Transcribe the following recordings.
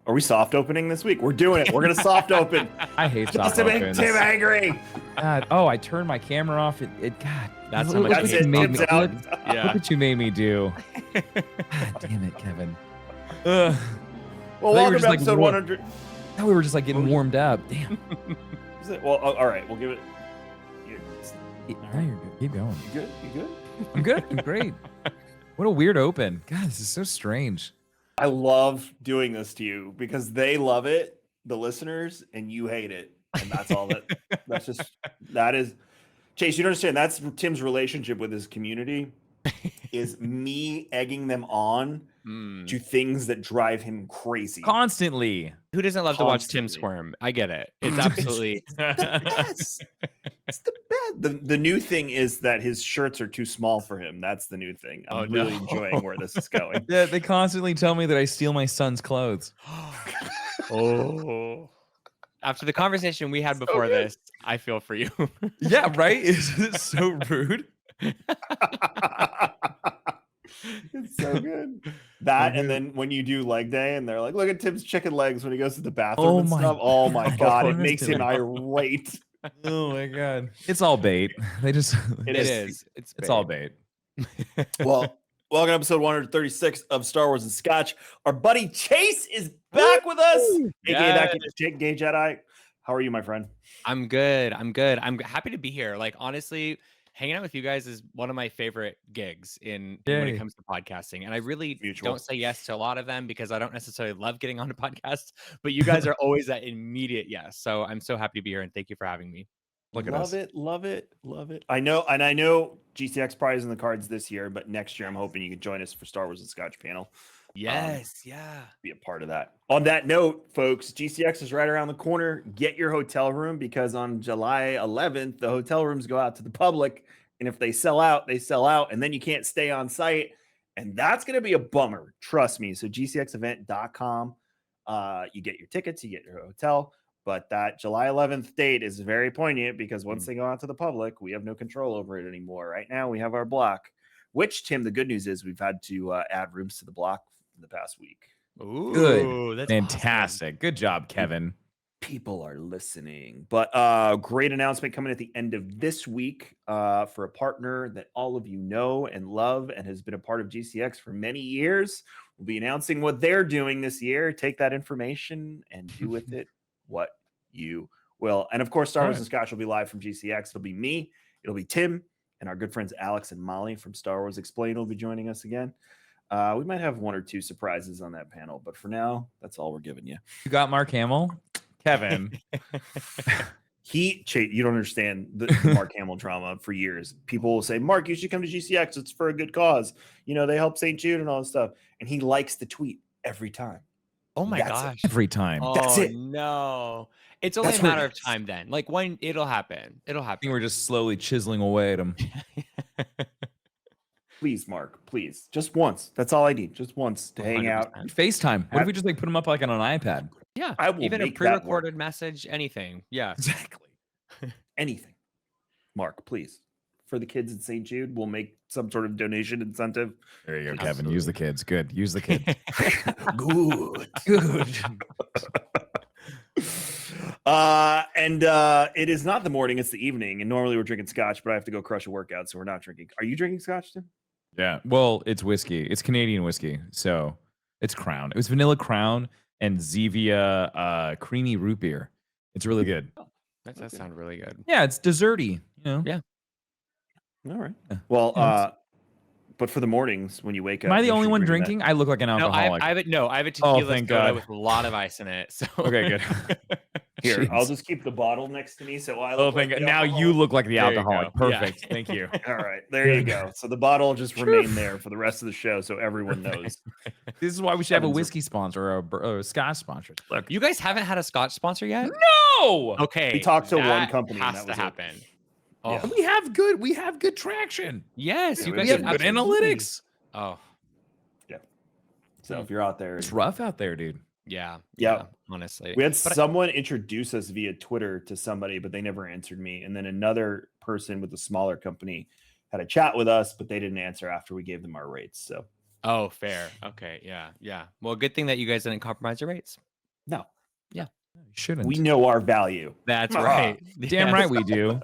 Are we soft opening this week? We're doing it. We're gonna soft open. I hate soft Just to make opens. Tim angry. God, I turned my camera off. God, That's how look much what I you hate made me. Tim's out. Look Yeah. what you made me do. God damn it, Kevin. Ugh. Well, I thought we were welcome just, to like, episode warm- 100. I thought we were just like getting warmed up. Damn. Is it? Well, all right. We'll give it. No, you're good. Keep going. You good? You good? I'm good. I'm great. What a weird open. God, this is so strange. I love doing this to you because they love it, the listeners, and you hate it. And that's all that. That is. Chase, you don't understand. That's Tim's relationship with his community. Is me egging them on to things that drive him crazy. Constantly. Who doesn't love to watch Tim Constantly. squirm? I get it. It's absolutely. Yes. It's the best. The new thing is that his shirts are too small for him. That's the new thing. I'm really enjoying where this is going. Yeah, they constantly tell me that I steal my son's clothes. Oh. After the conversation we had before this, I feel for you. Yeah, right? Isn't it so rude? It's so good. That and then when you do leg day and they're like, look at Tim's chicken legs when he goes to the bathroom and stuff. Oh my god, it makes him irate. Oh my god. It's all bait. They just It is. It's all bait. Well, welcome to episode 136 of Star Wars and Scotch. Our buddy Chase is back with us. Yes. ThatGayJedi. How are you, my friend? I'm good. I'm good. I'm happy to be here. Like, honestly, hanging out with you guys is one of my favorite gigs in when it comes to podcasting. And I really don't say yes to a lot of them because I don't necessarily love getting onto podcasts, but you guys are always that immediate yes. So I'm so happy to be here and thank you for having me. Look at us. Love it. I know GCX probably is in the cards this year, but next year I'm hoping you can join us for Star Wars and Scotch panel. Yes, yeah. Be a part of that. On that note, folks, GCX is right around the corner. Get your hotel room because on July 11th, the hotel rooms go out to the public. And if they sell out, they sell out. And then you can't stay on site. And that's going to be a bummer. Trust me. So GCXevent.com. You get your tickets, you get your hotel. But that July 11th date is very poignant because once they go out to the public, we have no control over it anymore. Right now, we have our block, which, Tim, the good news is we've had to add rooms to the block in the past week. Ooh, Good. that's Fantastic. awesome. Good job, Kevin. People are listening. But great announcement coming at the end of this week for a partner that all of you know and love and has been a part of GCX for many years. We'll be announcing what they're doing this year. Take that information and do with it what you will. And of course, Star Wars and Scotch will be live from GCX. It'll be me, it'll be Tim, and our good friends Alex and Molly from Star Wars Explained will be joining us again. We might have one or two surprises on that panel, but for now, that's all we're giving you. You got Mark Hamill? Kevin. You don't understand the Mark Hamill drama for years. People will say, Mark, you should come to GCX. It's for a good cause. You know, they help St. Jude and all this stuff. And he likes the tweet every time. Oh my That's gosh. Every time. Oh, That's it. No. It's only That's a what matter it of is. time then. Like when it'll happen. It'll I happen. think we're just slowly chiseling away at him. Please, Mark, please. Just once. That's all I need. Just once to hang out. 100%. FaceTime. What if we just like put him up like on an iPad? Yeah. I will Even a make that work. pre-recorded message, anything. Yeah. Exactly. Anything. Mark, please. For the kids at St. Jude, we'll make some sort of donation incentive. There you go, Kevin. Use the kids. Good. Use the kids. Good. Good. And it is not the morning, it's the evening. And normally we're drinking scotch, but I have to go crush a workout, so we're not drinking. Are you drinking scotch, Tim? Yeah. Well, it's whiskey. It's Canadian whiskey. So it's Crown. It was vanilla Crown and Zevia creamy root beer. It's really good. That does sound really good. Yeah, it's desserty. You know? Yeah. All right. Yeah. Well, but for the mornings when you wake up. Am I the make only sure one you bring that. drinking? I look like an No, alcoholic. I have a tequila thank soda God. with a lot of ice in it. So Okay, good. Here, Jeez. I'll just keep the bottle next to me. So I Oh, look thank like God. the Now you alcoholic. look like the There you alcoholic. go. Yeah. Perfect. Thank you. All right, there you go. So the bottle will just remain there for the rest of the show, so everyone knows. This is why we should have a Kevin's a- whiskey sponsor or a Scotch sponsor. Look. you guys haven't had a Scotch sponsor yet? No. Okay. We talked to one that company and Has that to was it. happen. Oh, Yeah. We have good traction. yes. You we guys We have should good absolutely- analytics. Oh, So if you're out there, It's rough out there, dude. yeah. Yeah. Honestly. we had But I- someone introduce us via Twitter to somebody, but they never answered me. And then another person with a smaller company had a chat with us, but they didn't answer after we gave them our rates. So Oh, fair. Okay. Yeah. Yeah. Well, good thing that you guys didn't compromise your rates. No. Yeah. You shouldn't. We know our value. That's right. Damn right we do.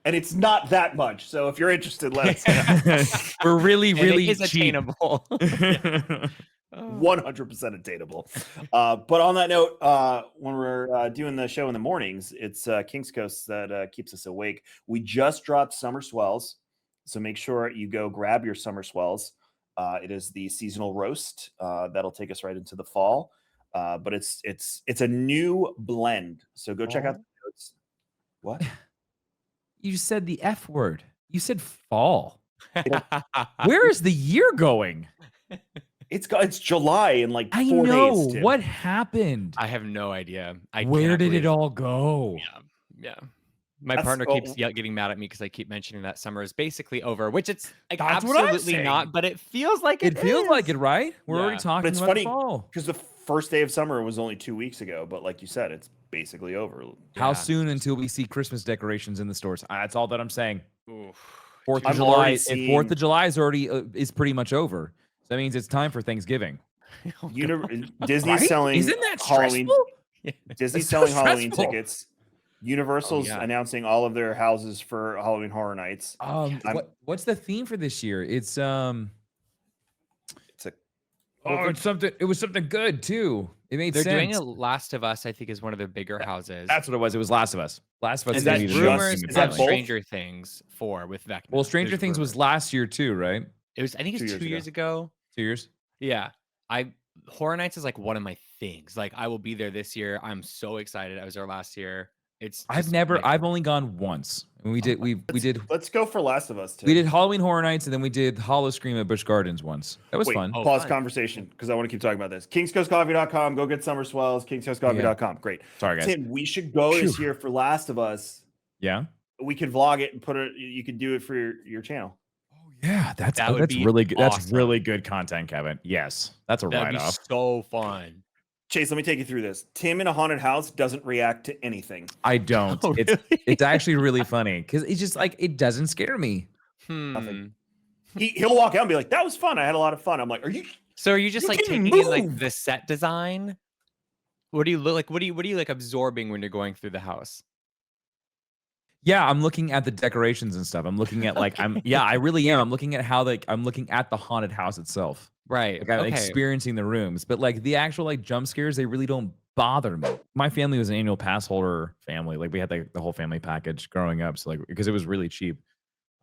And it's not that much. So if you're interested, let us know. We're really, really it is cheap. attainable. 100% attainable. But on that note, when we're doing the show in the mornings, it's King's Coast that keeps us awake. We just dropped Summer Swells, so make sure you go grab your Summer Swells. It is the seasonal roast that'll take us right into the fall. But it's a new blend, so go check out the notes. What? You said the F word. You said fall. Where is the year going? It's July in like 4 days. I know. Tim. What happened? I have no idea. Where did it all go? Yeah. My partner keeps getting mad at me because I keep mentioning that summer is basically over, which it's like absolutely not, but it feels like it feels like it, right? We're already talking it's about funny fall. Because the first day of summer was only 2 weeks ago, but like you said, it's basically over. How soon until we see Christmas decorations in the stores? That's all that I'm saying. Oof. 4th of July. And 4th of July is already is pretty much over. So that means it's time for Thanksgiving. Disney's selling Isn't that Halloween. Disney's selling Halloween stressful. tickets. Universal's announcing all of their houses for Halloween Horror Nights. What's the theme for this year? It's it's something. It was something good too. It made sense. They're doing a Last of Us, I think, is one of their bigger houses. That's what it was. It was Last of Us. Last of Us. And there's rumors of Stranger Things 4 with Vecna. Well, Stranger Things was last year too, right? It was. I think it's 2 years ago. 2 years. Yeah. Horror Nights is like one of my things. Like I will be there this year. I'm so excited. I was there last year. I've only gone once. And we did. Let's go for Last of Us too. We did Halloween Horror Nights, and then we did Hollow Scream at Busch Gardens once. That was fun. Pause conversation because I want to keep talking about this. KingsCoastCoffee.com. Go get Summer Swells. KingsCoastCoffee.com. Great. Sorry, guys. Tim, we should go this year for Last of Us. Yeah. We could vlog it and put it. You could do it for your channel. Yeah, that's really good. Awesome. That's really good content, Kevin. Yes, that's a write-off. So fun. Chase, let me take you through this. Tim in a haunted house doesn't react to anything. I don't. Oh, really? It's actually really funny because it's just like it doesn't scare me. Nothing. He'll walk out and be like, "That was fun. I had a lot of fun." I'm like, "Are you?" So are you just like taking in like the set design? What do you look like? What do you like absorbing when you're going through the house? Yeah, I'm looking at the decorations and stuff. I'm looking at like I really am. I'm looking at how I'm looking at the haunted house itself. Right. Like I'm experiencing the rooms, but like the actual like jump scares, they really don't bother me. My family was an annual pass holder family. Like we had the whole family package growing up. So like because it was really cheap.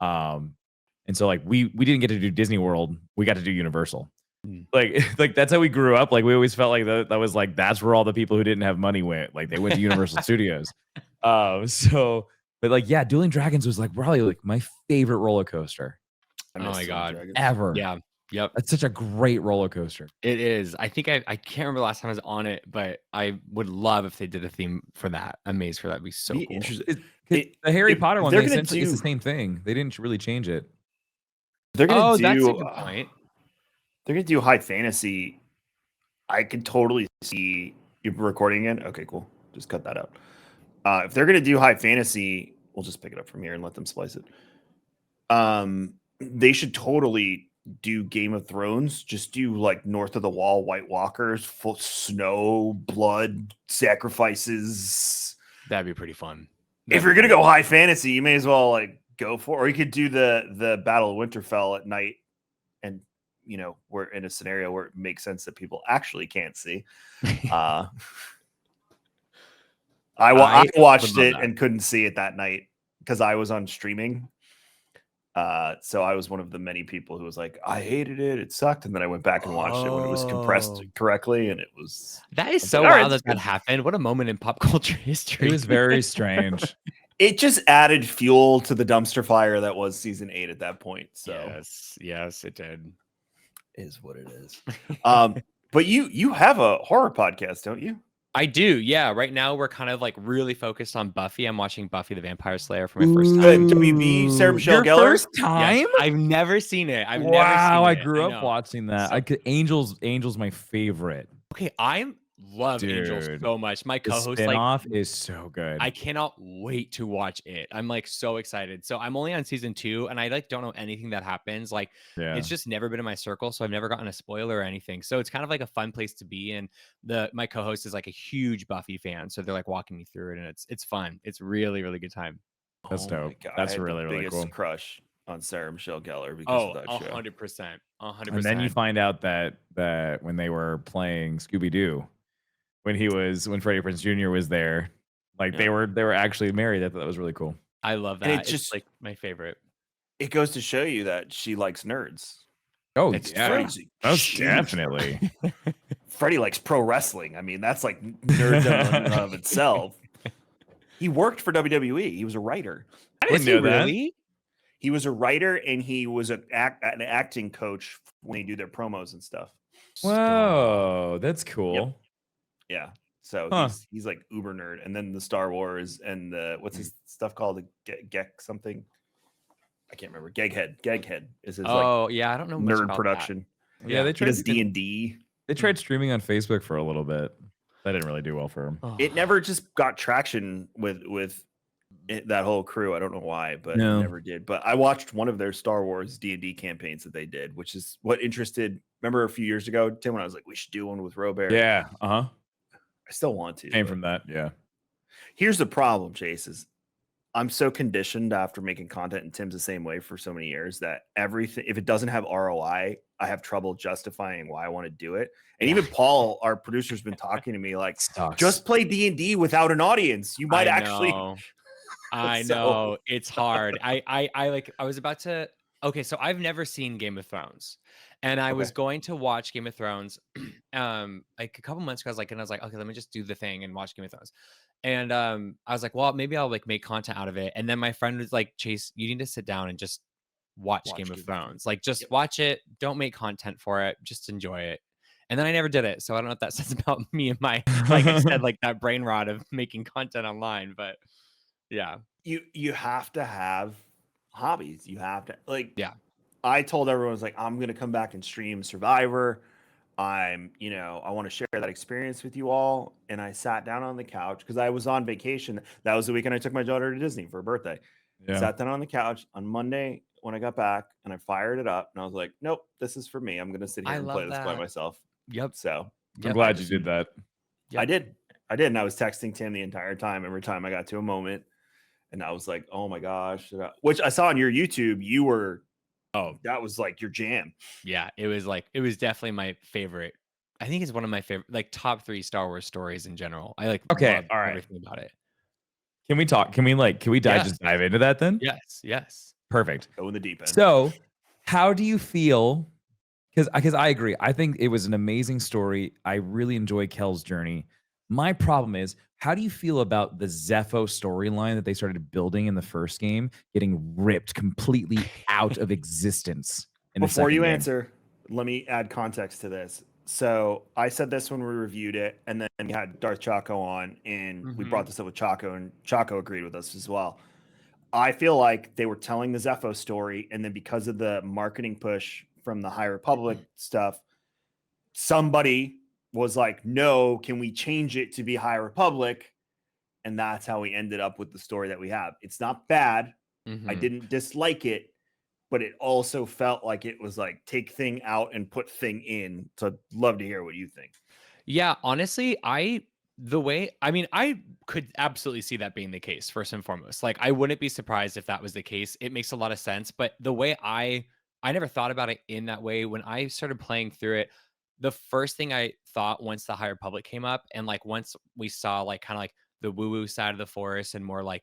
And so like we didn't get to do Disney World. We got to do Universal. Like that's how we grew up. Like we always felt like that was like that's where all the people who didn't have money went. Like they went to Universal Studios. But like, yeah, Dueling Dragons was like probably like my favorite roller coaster. Oh my God. Ever. Yeah. Yep. It's such a great roller coaster. It is. I think I can't remember the last time I was on it, but I would love if they did a theme for that. Amazed for that. It'd be so cool. Interesting. The Harry Potter one, essentially it's the same thing. They didn't really change it. They're gonna do, that's a good point. They're gonna do high fantasy. I could totally see you recording it. Okay, cool. Just cut that out. If they're gonna do high fantasy, we'll just pick it up from here and let them splice it. They should totally do Game of Thrones. Just do like North of the Wall, White Walkers, full snow, blood, sacrifices. That'd be pretty fun. If you're gonna go high fantasy, you may as well like go for, or you could do the Battle of Winterfell at night, and you know we're in a scenario where it makes sense that people actually can't see. I watched it and couldn't see it that night because I was on streaming. So I was one of the many people who was like, I hated it. It sucked. And then I went back and watched it when it was compressed correctly. And it was. That is so wild that happened. What a moment in pop culture history. It was very strange. It just added fuel to the dumpster fire that was season 8 at that point. So yes, it did. Is what it is. But you have a horror podcast, don't you? I do, yeah. Right now, we're kind of like really focused on Buffy. I'm watching Buffy the Vampire Slayer for my first time. WB, Sarah Michelle Gellar. First time? Yes, I've never seen it. I've never seen it. I grew up watching that. Angel's my favorite. Okay, I'm love Angel Dude, so much. My the co-host, like, spinoff is so good. I cannot wait to watch it. I'm like so excited. So I'm only on season 2 and I like don't know anything that happens. Like Yeah. it's just never been in my circle. So I've never gotten a spoiler or anything. So it's kind of like a fun place to be. And my co-host is like a huge Buffy fan. So they're like walking me through it and it's fun. It's really, really good time. That's my dope. God, That's I had really, the really biggest cool. crush on Sarah Michelle Gellar because Oh, of that show. 100%. 100%. And then you find out that when they were playing Scooby-Doo, when Freddie Prinze Jr. was there, like they were actually married. I thought that was really cool. I love And that. It's like my favorite. It goes to show you that she likes nerds. Oh, It's yeah. Freddie's a Most huge definitely. Freddie likes pro wrestling. I mean, that's like nerddom in and of itself. He worked for WWE. He was a writer. I didn't know that. Really? He was a writer and he was an acting coach when they do their promos and stuff. Whoa, that's cool. Yeah. So he's like uber nerd. And then the Star Wars and the what's his stuff called? The Gek something. I can't remember. Geghead is his yeah, I don't know much nerd about production. That. Yeah, They he does D&D. They tried streaming on Facebook for a little bit. That didn't really do well for him. It never just got traction with that whole crew. I don't know why, but it never did. But I watched one of their Star Wars D&D campaigns that they did, which is what interested. Remember a few years ago, Tim, when I was like, we should do one with Robert. Yeah. I still want to. Came from that. Yeah. Here's the problem, Chase, is I'm so conditioned after making content, and Tim's the same way for so many years, that everything, if it doesn't have ROI, I have trouble justifying why I want to do it. And even Paul, our producer's been talking to me like, just play D&D without an audience. You might actually. I know it's hard. I was about to. Okay, so I've never seen Game of Thrones, and I was going to watch Game of Thrones, like a couple months ago. I was like, okay, let me just do the thing and watch Game of Thrones. And I was like, well, maybe I'll like make content out of it. And then my friend was like, Chase, you need to sit down and just watch Game of Thrones. Like, just watch it. Don't make content for it. Just enjoy it. And then I never did it. So I don't know what that says about me and my, like I said, like that brain rot of making content online. But yeah, you have to have hobbies. You have to I told everyone, I was like, I'm gonna come back and stream Survivor. I want to share that experience with you all. And I sat down on the couch because I was on vacation. That was the weekend I took my daughter to Disney for her birthday. Sat down on the couch on Monday when I got back and I fired it up and I was like, nope, this is for me. I'm going to sit here and play this by myself. Yep. So I'm glad you did that. Yep. I did. And I was texting Tim the entire time. Every time I got to a moment and I was like, oh my gosh, which I saw on your YouTube, you were, that was like your jam. Yeah, it was definitely my favorite. I think it's one of my favorite, like top 3 Star Wars stories in general. I love everything about it. Can we just dive into that then? Yes. Perfect. Go in the deep end. So, how do you feel? Because I agree. I think it was an amazing story. I really enjoy Kel's journey. My problem is, how do you feel about the Zepho storyline that they started building in the first game getting ripped completely out of existence? Before you answer, let me add context to this. So I said this when we reviewed it, and then we had Darth Chaco on, and we brought this up with Chaco, and Chaco agreed with us as well. I feel like they were telling the Zepho story, and then because of the marketing push from the High Republic stuff, somebody was like, no, can we change it to be High Republic? And that's how we ended up with the story that we have. It's not bad. I didn't dislike it, but it also felt like it was like take thing out and put thing in. So I'd love to hear what you think. Yeah, honestly, I could absolutely see that being the case, first and foremost. Like, I wouldn't be surprised if that was the case. It makes a lot of sense. But the way I never thought about it in that way. When I started playing through it, the first thing I thought once the High Republic came up, and like once we saw like kind of like the woo-woo side of the Force and more like,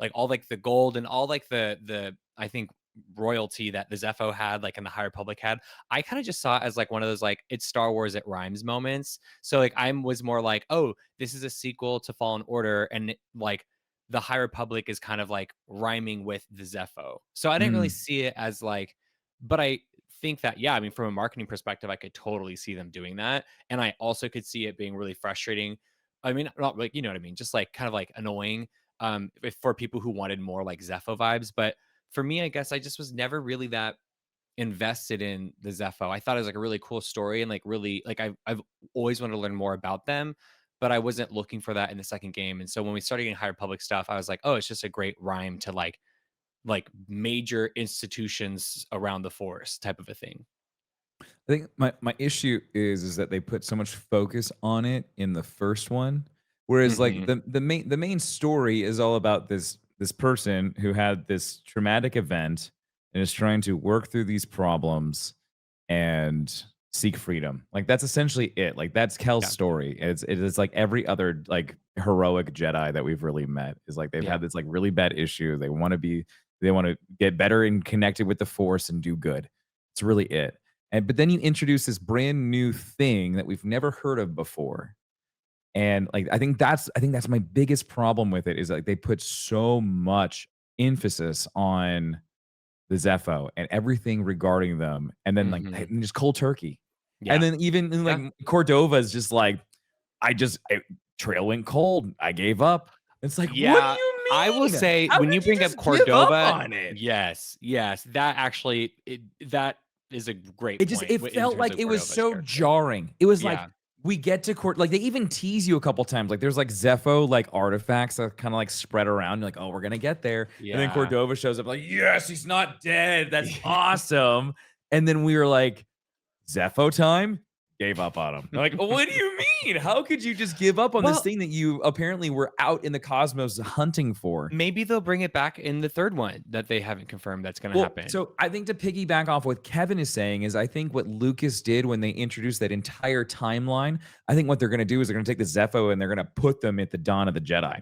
like all like the gold and all like the I think royalty that the Zepho had, like, and the High Republic had, I kind of just saw it as like one of those like it's Star Wars, it rhymes moments. So like I was more like, oh, this is a sequel to Fallen Order, and like the High Republic is kind of like rhyming with the Zepho. So I didn't really see it as like, but I think that, yeah, I mean, from a marketing perspective, I could totally see them doing that. And I also could see it being really frustrating. I mean, not like, you know what I mean? Just like kind of like annoying for people who wanted more like Zepho vibes. But for me, I guess I just was never really that invested in the Zepho. I thought it was like a really cool story and like really like I've always wanted to learn more about them, but I wasn't looking for that in the second game. And so when we started getting High Republic stuff, I was like, oh, it's just a great rhyme to like major institutions around the Force type of a thing. I think my issue is that they put so much focus on it in the first one, whereas like Mhm. the main story is all about this person who had this traumatic event and is trying to work through these problems and seek freedom. Like that's essentially it. Like that's Kel's Yeah. story. It is like every other like heroic Jedi that we've really met is like they've Yeah. had this like really bad issue. They want to get better and connected with the Force and do good. It's really it. But then you introduce this brand new thing that we've never heard of before. And like I think that's my biggest problem with it is like they put so much emphasis on the Zepho and everything regarding them, and then like Mhm. and just cold turkey. And Yeah. then even in, like Yeah. Cordova is just like, trail went cold. I gave up. It's like, what do Yeah, you I will mean? say How when could you you bring up just give up Cordova, on it? yes, yes, that actually that is a great It just point it in felt terms like of it was Cordova's so character. jarring. It was like Yeah, we get to court like they even tease you a couple times. Like there's like Zepho like artifacts that kind of like spread around. You're like, oh, we're gonna get there. And then yeah. Cordova shows up like, yes, he's not dead. That's awesome. And then we were like, Zepho time? Gave up on him. Like, what do you mean? How could you just give up on this Well, thing that you apparently were out in the cosmos hunting for? maybe they'll bring it back in the third one that they haven't confirmed that's gonna Well, happen. so I think to piggyback off what Kevin is saying is I think what Lucas did when they introduced that entire timeline, I think what they're going to do is they're going to take the Zepho and they're going to put them at the dawn of the Jedi.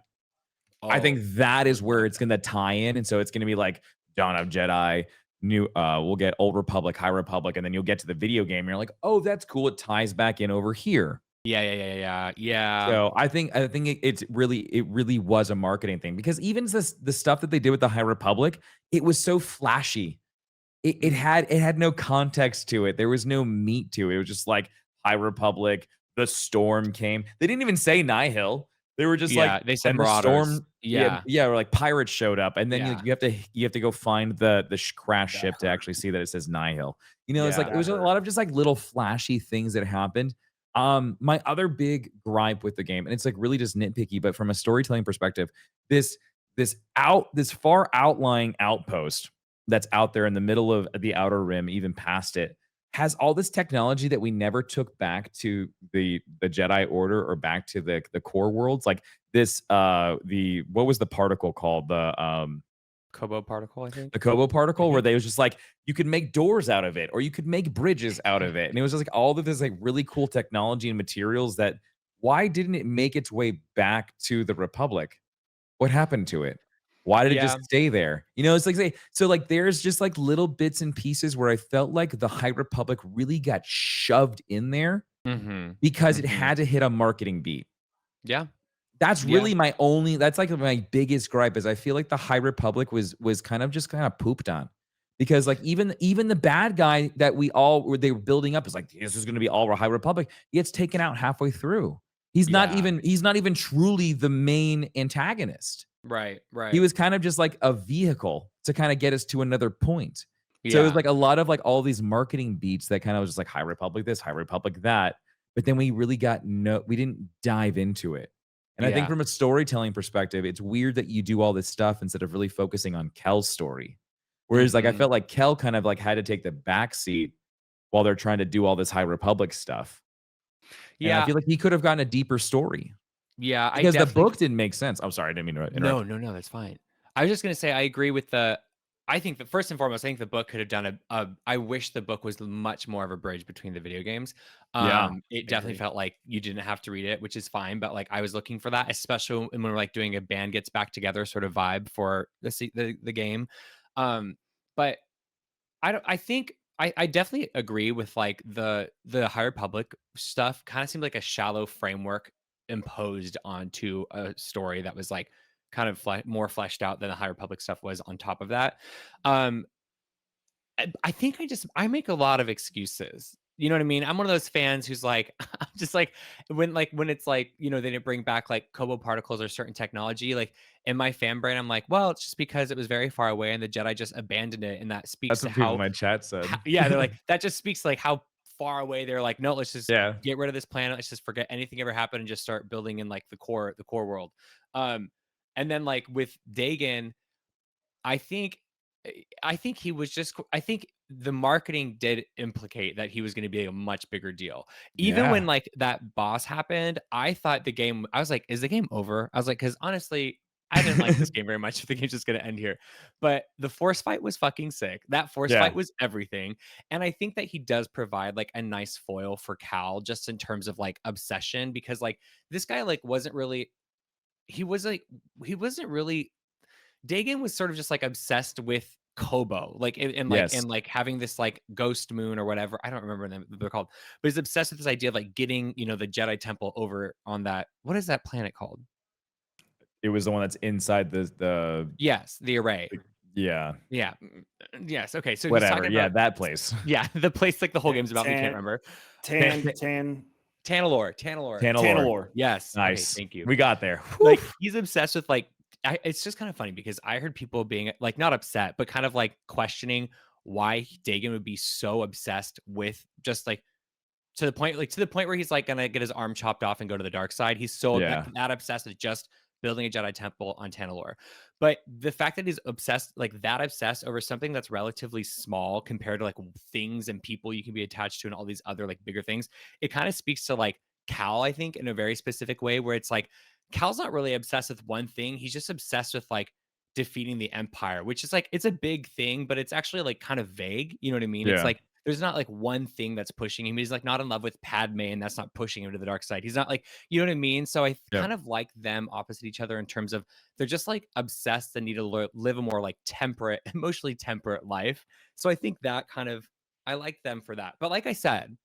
I think Oh, that I is would where love it's going to tie in, and so it's going to be like Dawn of Jedi, new. We'll get Old Republic, High Republic, and then you'll get to the video game. And you're like, oh, that's cool. It ties back in over here. yeah, yeah, yeah, yeah, yeah. So I think it really was a marketing thing because even the stuff that they did with the High Republic, it was so flashy. It had no context to it. There was no meat to it. It was just like High Republic, the storm came. They didn't even say Nihil. They were just like, Yeah, they said and the Marauders. storm, yeah, Yeah, yeah, or like pirates showed up, and then yeah, you have to go find the crash That ship to hurt. actually see that it says Nihil. It's like yeah. it That was a hurt. lot of just like little flashy things that happened. My other big gripe with the game, and it's like really just nitpicky, but from a storytelling perspective, this this far outlying outpost that's out there in the middle of the outer rim, even past it, has all this technology that we never took back to the Jedi Order or back to the core worlds. Like this, the what was the particle called? Kobo particle, I The think. Kobo particle, where Mhm. they was just like you could make doors out of it, or you could make bridges out of it, and it was just like all of this like really cool technology and materials that. Why didn't it make its way back to the Republic? What happened to it? Why did it Yeah. just stay there? It's like like there's just like little bits and pieces where I felt like the High Republic really got shoved in there Mhm. because it Mhm. had to hit a marketing beat. Yeah. That's Yeah. really that's like my biggest gripe is I feel like the High Republic was kind of pooped on. Because like even the bad guy that they were building up is like this is going to be all High Republic. He gets taken out halfway through. Yeah. He's not even truly the main antagonist. Right, He right. was kind of just like a vehicle to kind of get us to another point. So it was Yeah. like a lot of like all these marketing beats that kind of was just like High Republic this, High Republic that. But then we didn't dive into it. And I think Yeah. from a storytelling perspective, it's weird that you do all this stuff instead of really focusing on Kel's story. Whereas like I Mhm. felt like Kel kind of like had to take the back seat while they're trying to do all this High Republic stuff. And I Yeah. feel like he could have gotten a deeper story Yeah, I because the definitely book didn't make sense. I'm sorry, I didn't mean to No, interrupt. no, no, that's fine. I was just gonna say I agree with the I think that first and foremost, I think the book could have done a I wish the book was much more of a bridge between the video games. Yeah, It I definitely agree. felt like you didn't have to read it, which is fine, but, like, I was looking for that, especially when we're, like, doing a band gets back together sort of vibe for the game. Um, but I think I definitely agree with, like, the High Republic stuff kinda seemed like a shallow framework imposed onto a story that was, like, kind of more fleshed out than the High Republic stuff was on top of that. Um, I think I make a lot of excuses You know what I mean? I'm one of those fans who's like, I'm just like, when it's like, they didn't bring back like Kobo particles or certain technology, like in my fan brain, I'm like, well, it's just because it was very far away and the Jedi just abandoned it, and that speaks That's to what people in how, my chat said. yeah, they're like, that just speaks like how far away they're like, no, let's just Yeah. get rid of this planet, let's just forget anything ever happened and just start building in like the core world. Um, and then like with Dagon, I think I think he was just I think the marketing did implicate that he was going to be a much bigger deal. Even when Yeah. like that boss happened, I thought the game I was like, is the game over? I was like, cuz honestly, I didn't like this game very much. If the game's just going to end here. But the force fight was fucking sick. That force Yeah. fight was everything. And I think that he does provide like a nice foil for Cal just in terms of like obsession, because like this guy like wasn't really he wasn't really Dagon was sort of just like obsessed with Kobo, like Yes. and like having this like ghost moon or whatever. I don't remember them they're called, but he's obsessed with this idea of like getting, the Jedi temple over on that. What is that planet called? It was the one that's inside the Yes, the array. yeah. Yeah. Yes. Okay. So he's Whatever. talking Yeah, about that place. yeah, the place like the whole game's about. We can't remember. Tanalorr. Tanalorr. Yes. Nice. Okay, thank you. We got there. Like he's obsessed with like it's just kind of funny because I heard people being like not upset but kind of like questioning why Dagon would be so obsessed with just like to the point where he's like gonna get his arm chopped off and go to the dark side. He's so that obsessed with just building a Jedi temple on Tanalorr. But the fact that he's obsessed over something that's relatively small compared to like things and people you can be attached to and all these other like bigger things, it kind of speaks to like Cal, I think, in a very specific way, where it's like Cal's not really obsessed with one thing. He's just obsessed with like defeating the Empire, which is like it's a big thing, but it's actually like kind of vague. You know what I mean? It's Yeah. like there's not like one thing that's pushing him. He's like not in love with Padme, and that's not pushing him to the dark side. He's not like, you know what I mean? So I kind of like them opposite each other in terms of they're just like obsessed and need to live a more like temperate, emotionally temperate life. So I think that kind of I like them for that. But like I said,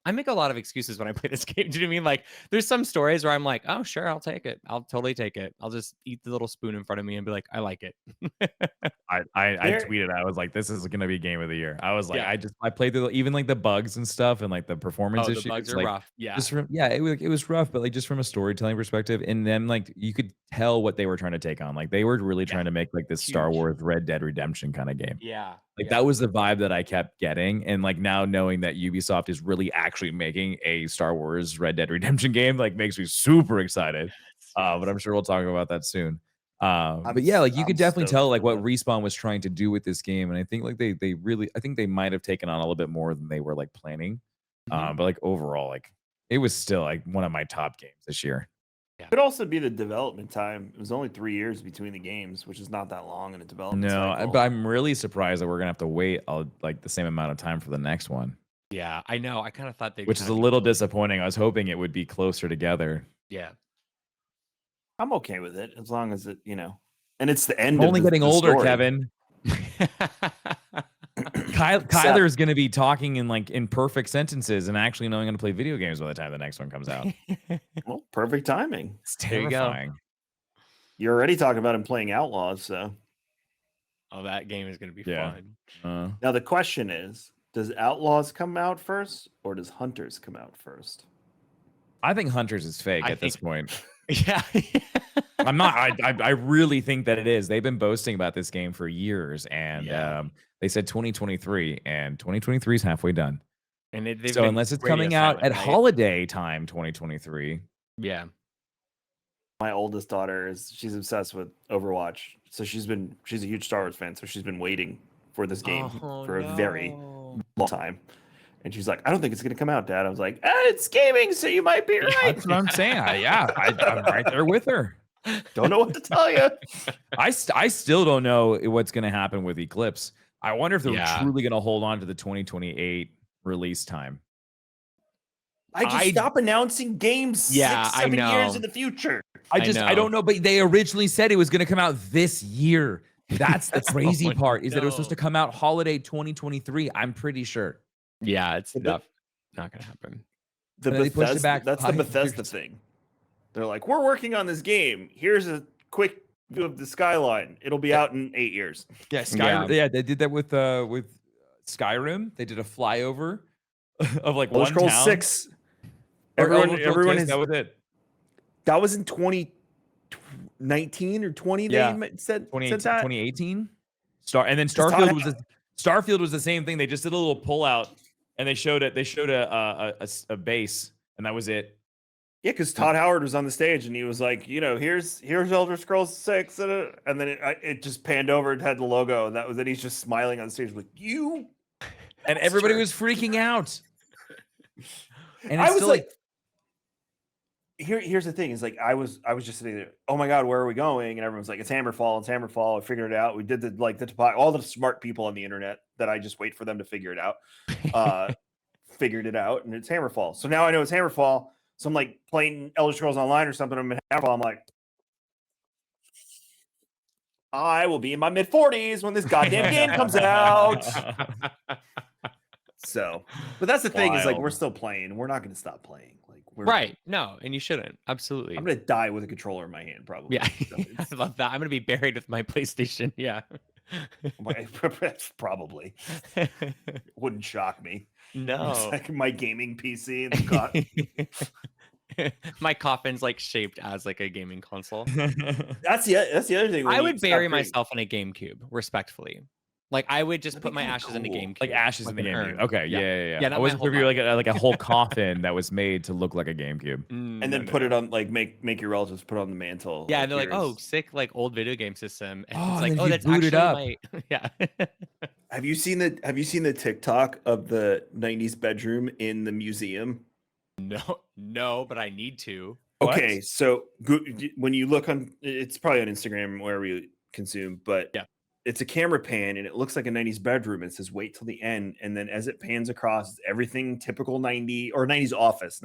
I make a lot of excuses when I play this game. Do you know what I mean? Like, there's some stories where I'm like, oh, sure, I'll take it. I'll totally take it. I'll just eat the little spoon in front of me and be like, I like it. I tweeted, I was like, this is gonna be game of the year. I was like, Yeah. I played through even like the bugs and stuff and like the performance Oh, issues. the bugs are like, rough. Yeah. Just from it was rough, but like just from a storytelling perspective, and then like you could tell what they were trying to take on. Like they were really trying to make like this Star Huge. Wars Red Dead Redemption kind of game. Yeah. Like that was the vibe that I kept getting. And like now knowing that Ubisoft is really actually making a Star Wars Red Dead Redemption game, like makes me super excited. But I'm sure we'll talk about that soon. But yeah, like you could definitely tell like what Respawn was trying to do with this game. And I think like they really, I think they might have taken on a little bit more than they were like planning. But like overall, like it was still like one of my top games this year. Yeah. Could also be the development time. It was only 3 years between the games, which is not that long in a development cycle. But I'm really surprised that we're gonna have to wait like the same amount of time for the next one. Yeah, I know. I kind of thought they, which is a little disappointing. I was hoping it would be closer together. Yeah, I'm okay with it as long as it, and it's the end. I'm only getting older, story. Kevin. Kyler is going to be talking in perfect sentences and actually knowing how to play video games by the time the next one comes out. Well, perfect timing. It's terrifying. You're already talking about him playing Outlaws, so. Oh, that game is going to be fun. Now the question is, does Outlaws come out first or does Hunters come out first? I think Hunters is fake at this point. Yeah. I'm not. I really think that it is. They've been boasting about this game for years, and they said 2023, and 2023 is halfway done. And so unless it's coming out at holiday time 2023. Yeah. My oldest daughter she's obsessed with Overwatch. So she's a huge Star Wars fan, so she's been waiting for this game for a very long time. And she's like, I don't think it's going to come out, Dad. I was like, it's gaming, so you might be right. That's what I'm saying. I'm right there with her. Don't know what to tell you. I still don't know what's going to happen with Eclipse. I wonder if they're truly going to hold on to the 2028 release time. Stop announcing games 6-7 years in the future. I don't know, but they originally said it was going to come out this year. That's the crazy part, is that it was supposed to come out holiday 2023. I'm pretty sure. Yeah, it's not going to happen. That's the Bethesda thing. They're like, we're working on this game. Here's a quick view of the skyline. It'll be out in 8 years. Yeah, Skyrim. Yeah, they did that with Skyrim. They did a flyover of like Elder one Scrolls town. 6. Or Elder Scrolls Everyone 6, is. that was it. That was in 2019 or 20. Yeah. They said 2018. And then Todd Starfield was the same thing. They just did a little pullout, and they showed it. They showed a base, and that was it. Yeah, because Todd Howard was on the stage and he was like, here's Elder Scrolls 6, and then it just panned over and had the logo, and that was it. He's just smiling on stage like, you. And everybody was freaking out. And I it's was still like, here's the thing: is like I was just sitting there. Oh my god, where are we going? And everyone's like, it's Hammerfall. It's Hammerfall. I figured it out. We did all the smart people on the internet that I just wait for them to figure it out. Figured it out, and it's Hammerfall. So now I know it's Hammerfall. So I'm like playing Elder Scrolls Online or something. I'm in Hammerfall. I'm like, I will be in my mid-40s when this goddamn game comes out. So, but that's the thing is like we're still playing. We're not going to stop playing. Like we're right. No, and you shouldn't. Absolutely. I'm going to die with a contrroller in my hand, probably. Yeah, So I love that. I'm going to be buried with my PlayStation. Yeah, probably. Wouldn't shock me. No, it's like my gaming PC. And my coffin's like shaped as like a gaming console. That's the other thing. I would bury myself in a GameCube, respectfully. Like I would just put my ashes in the GameCube. Like ashes in the GameCube. Okay, yeah. I wasn't sure if you were like a whole coffin that was made to look like a GameCube. And then put it on, like make your relatives put it on the mantle. Yeah, and they're like, oh, sick, like old video game system. And it's like, and oh, that's boot it actually up. yeah. Have you seen the TikTok of the 90s bedroom in the museum? No, but I need to. Okay, so when you look on, it's probably on Instagram wherever you consume, but yeah, it's a camera pan and it looks like a 90s bedroom. It says wait till the end, and then as it pans across, everything typical 90s office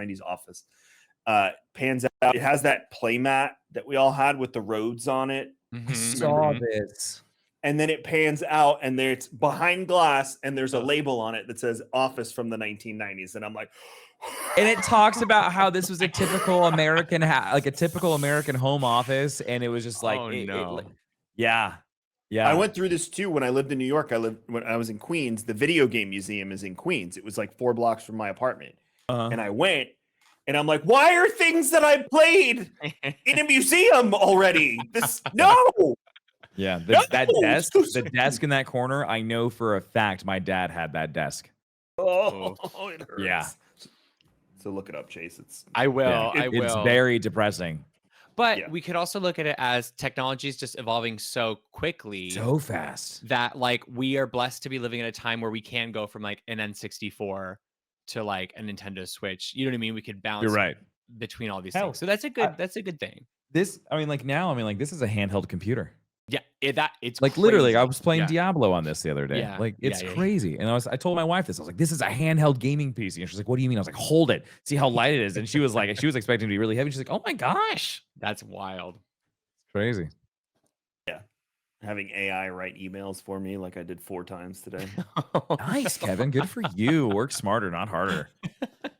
pans out. It has that play mat that we all had with the roads on it. I saw this. And then it pans out and it's behind glass and there's a label on it that says office from the 1990s. And I'm like, and it talks about how this was a typical American, like a typical American home office. And it was just like, yeah. I went through this too when I lived in New York. When I was in Queens, the video game museum is in Queens. It was like 4 blocks from my apartment. And I went and I'm like, why are things that I played in a museum already? No. Yeah, the desk in that corner, I know for a fact my dad had that desk. Oh, it hurts. Yeah. So look it up, Chase. I will. It's very depressing. But we could also look at it as technology is just evolving so quickly, so fast, that like we are blessed to be living in a time where we can go from like an N64 to like a Nintendo Switch. You know what I mean? We could bounce between all these things. So that's a good thing. This is a handheld computer. Yeah, it's like crazy. Literally. I was playing Diablo on this the other day. Yeah, like it's crazy. And I told my wife this. I was like, "This is a handheld gaming PC." And she's like, "What do you mean?" I was like, "Hold it, see how light it is." And she was expecting to be really heavy. She's like, "Oh my gosh, that's wild." It's crazy. Yeah, having AI write emails for me like I did 4 times today. Nice, Kevin. Good for you. Work smarter, not harder.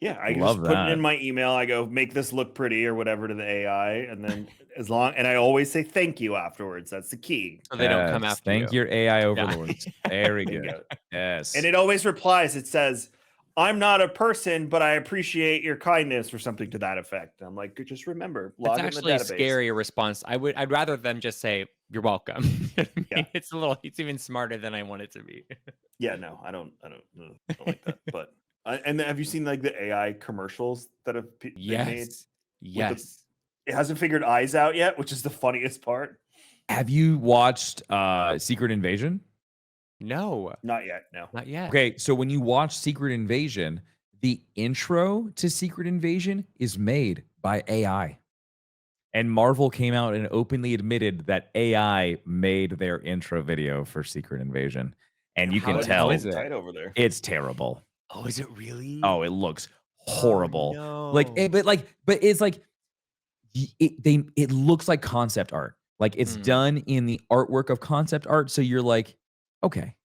Yeah, I just put it in my email. I go, make this look pretty or whatever to the AI, and then and I always say thank you afterwards. That's the key. So they don't come after thank you. your AI overlords. Very good. Yes. And it always replies. It says, "I'm not a person, but I appreciate your kindness," or something to that effect. I'm like, just remember, log in the database. It's actually a scarier response. I'd rather them just say, "You're welcome." Yeah. It's even smarter than I want it to be. Yeah, no, I don't like that. But and have you seen like the AI commercials that have been made? Yes. It hasn't figured eyes out yet, which is the funniest part. Have you watched Secret Invasion? No. Not yet. No. Not yet. Okay, so when you watch Secret Invasion, the intro to Secret Invasion is made by AI. And Marvel came out and openly admitted that AI made their intro video for Secret Invasion. And you can tell it's terrible. Oh, is it really? Oh, it looks horrible. Oh, But no. it's like it looks like concept art. Like it's done in the artwork of concept art. So you're like, okay.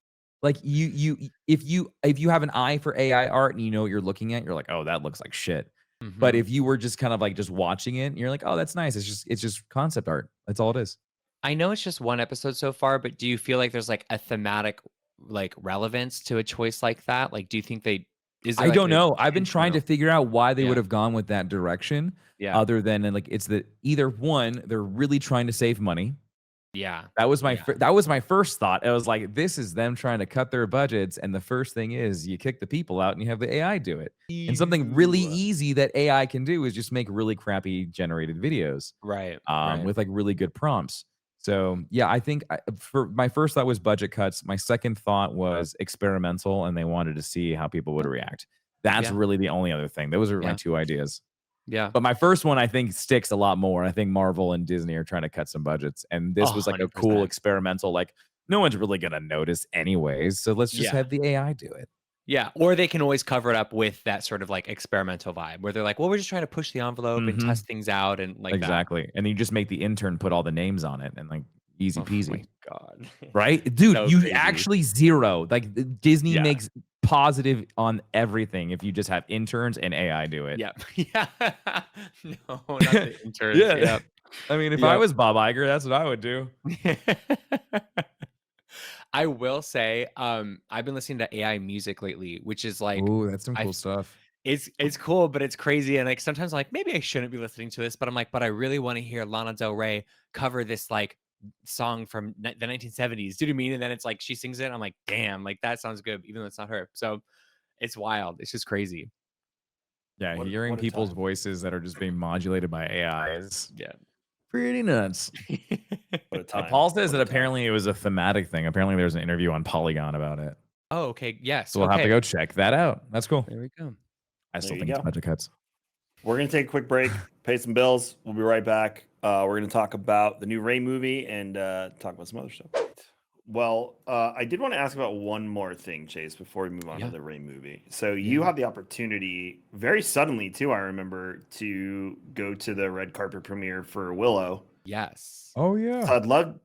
Like if you have an eye for AI art and you know what you're looking at, you're like, oh, that looks like shit. But if you were just kind of like just watching it, you're like, oh, that's nice. It's just concept art. That's all it is. I know it's just one episode so far, but do you feel like there's like a thematic like relevance to a choice like that? Like, do you think they I don't know. I've been trying to figure out why they would Yeah. have gone with that direction. Yeah. Other than like it's the either one, they're really trying to save money. Yeah. That was my first thought. I was like, this is them trying to cut their budgets, and the first thing is you kick the people out and you have the AI do it. And something really easy that AI can do is just make really crappy generated videos, Right. with like really good prompts. So yeah, I think for my first thought was budget cuts. My second thought was experimental, and they wanted to see how people would react. That's really the only other thing. Those are my two ideas. Yeah. But my first one, I think, sticks a lot more. I think Marvel and Disney are trying to cut some budgets. And this was like a cool 100%. experimental, like, no one's really going to notice anyways. So let's just have the AI do it. Yeah. Or they can always cover it up with that sort of like experimental vibe where they're like, well, we're just trying to push the envelope and test things out and like exactly. that. And you just make the intern put all the names on it and like easy peasy. Oh my God. Right? Dude, So you crazy. actually zero. Like Disney makes positive on everything if you just have interns and AI do it. Yeah. Yeah. No, not the interns. Yeah. I mean, if I was Bob Iger, that's what I would do. I will say, I've been listening to AI music lately, which is like, ooh, that's some cool stuff. It's cool, but it's crazy. And like sometimes I'm like, maybe I shouldn't be listening to this, but I'm like, but I really want to hear Lana Del Rey cover this like song from the 1970s. Do you know what I mean? And then it's like she sings it. I'm like, damn, like that sounds good, even though it's not her. So it's wild. It's just crazy. Yeah, hearing people's voices that are just being modulated by AI is pretty nuts. What a time. Paul says that apparently it was a thematic thing. Apparently there was an interview on Polygon about it. Oh, okay. Yes. So we'll have to go check that out. That's cool. There we go. I still think it's budget cuts. We're going to take a quick break, pay some bills. We'll be right back. We're going to talk about the new Rey movie and talk about some other stuff. Well, I did want to ask about one more thing, Chase, before we move on to the Rey movie. So you had the opportunity very suddenly, too, I remember, to go to the red carpet premiere for Willow. Yes. Oh, yeah. So I'd love,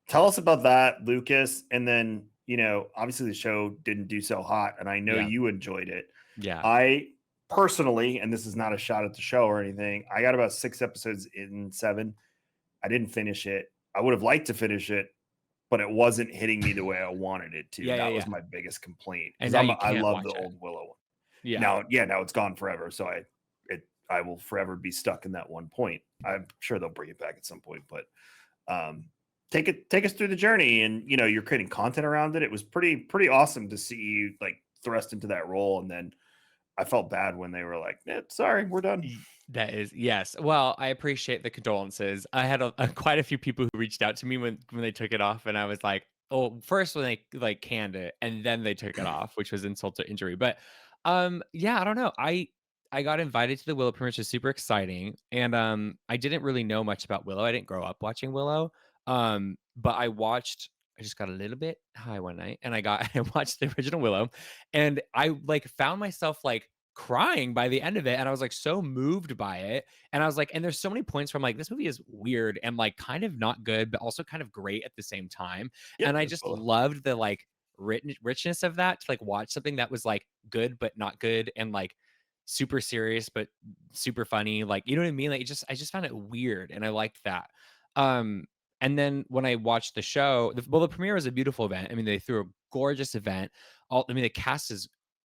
tell us about that, Lucas. And then, you know, obviously the show didn't do so hot, and I know you enjoyed it. Yeah. I personally, and this is not a shot at the show or anything, I got about 6 episodes in 7. I didn't finish it. I would have liked to finish it, but it wasn't hitting me the way I wanted it to. That was my biggest complaint. And I love the old Willow one. Yeah. Now it's gone forever. So I will forever be stuck in that one point. I'm sure they'll bring it back at some point, but take us through the journey. And you know, you're creating content around it. It was pretty awesome to see you like thrust into that role. And then I felt bad when they were like, sorry, we're done. That is, yes. Well, I appreciate the condolences. I had quite a few people who reached out to me when they took it off, and I was like, oh, first when they like canned it, and then they took it off, which was insult to injury. But yeah, I don't know. I got invited to the Willow premiere, which is super exciting, and I didn't really know much about Willow. I didn't grow up watching Willow, but I just got a little bit high one night, and I watched the original Willow, and I like found myself like crying by the end of it, and I was like so moved by it, and I was like, and there's so many points where I'm like, this movie is weird and like kind of not good, but also kind of great at the same time, and I just loved the like richness of that, to like watch something that was like good but not good, and like super serious but super funny, like, you know what I mean? Like I just found it weird, and I liked that. And then when I watched the show, the premiere was a beautiful event. I mean, they threw a gorgeous event. The cast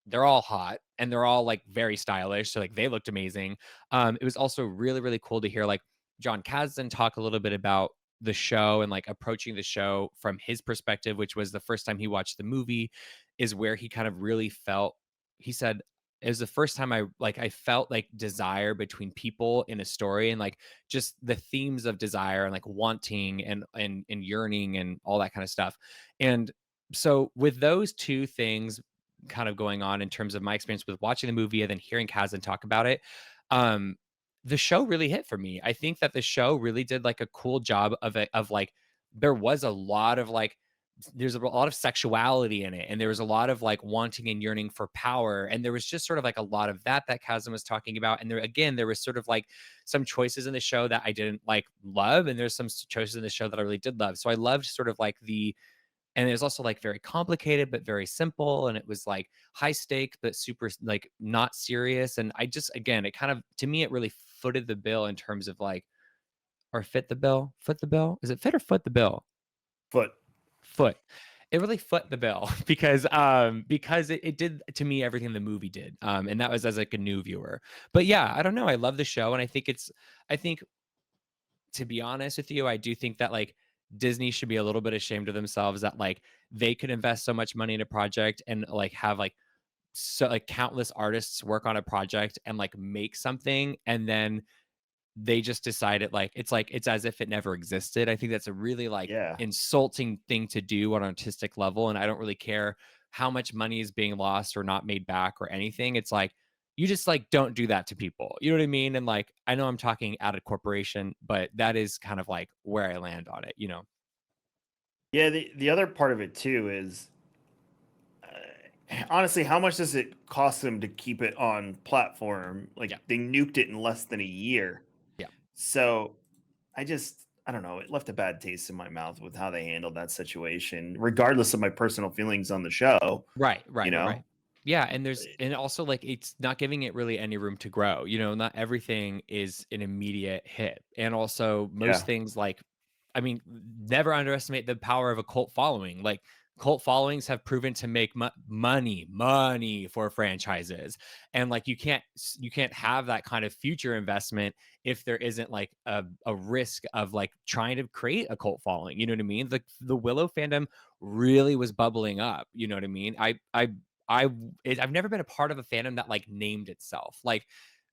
they're all hot, and they're all like very stylish. So like they looked amazing. It was also really, really cool to hear like John Kasdan talk a little bit about the show and like approaching the show from his perspective, which was the first time he watched the movie, is where he kind of really felt, he said, it was the first time I felt like desire between people in a story, and like just the themes of desire and like wanting and yearning and all that kind of stuff. And so with those two things kind of going on in terms of my experience with watching the movie and then hearing Kasdan talk about it, the show really hit for me. I think that the show really did like a cool job of like, there was a lot of like, there's a lot of sexuality in it, and there was a lot of like wanting and yearning for power, and there was just sort of like a lot of that Kasdan was talking about. And there was sort of like some choices in the show that I didn't like love, and there's some choices in the show that I really did love. So I loved sort of like and it was also like very complicated but very simple, and it was like high stake but super like not serious. And I just, again, it kind of, to me, it really footed the bill in terms of like, or foot the bill, is it fit or foot the bill? Foot. It really foot the bill because it did to me everything the movie did. And that was as like a new viewer. But yeah, I don't know. I love the show, and I think to be honest with you, I do think that like Disney should be a little bit ashamed of themselves that like they could invest so much money in a project and like have like so like countless artists work on a project and like make something, and then they just decided like it's as if it never existed. I think that's a really like Yeah. insulting thing to do on an artistic level. And I don't really care how much money is being lost or not made back or anything. It's like you just like don't do that to people. You know what I mean? And like I know I'm talking out of corporation, but that is kind of like where I land on it, you know. Yeah, the other part of it too is honestly, how much does it cost them to keep it on platform? Like Yeah. they nuked it in less than a year. Yeah. So I don't know, it left a bad taste in my mouth with how they handled that situation, regardless of my personal feelings on the show. Right, You right, right, right. know? Yeah, and also like it's not giving it really any room to grow. You know, not everything is an immediate hit. And also most Yeah. things like I mean, never underestimate the power of a cult following. Like cult followings have proven to make money for franchises. And like you can't have that kind of future investment if there isn't like a risk of like trying to create a cult following. You know what I mean? The Willow fandom really was bubbling up. You know what I mean? I've never been a part of a fandom that like named itself. Like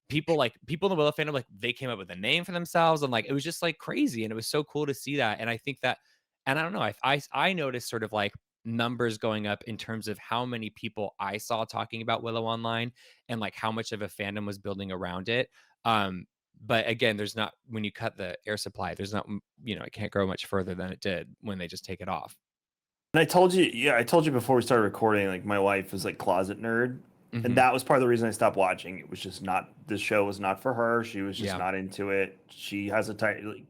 people in the Willow fandom, like they came up with a name for themselves, and like it was just like crazy, and it was so cool to see that. And I think that, and I don't know, I noticed sort of like numbers going up in terms of how many people I saw talking about Willow online, and like how much of a fandom was building around it. But again, there's not when you cut the air supply, there's not you know it can't grow much further than it did when they just take it off. And I told you before we started recording, like my wife is like closet nerd. And Mhm. that was part of the reason I stopped watching. It was just not the show was not for her. She was just Yeah. not into it. She has a type like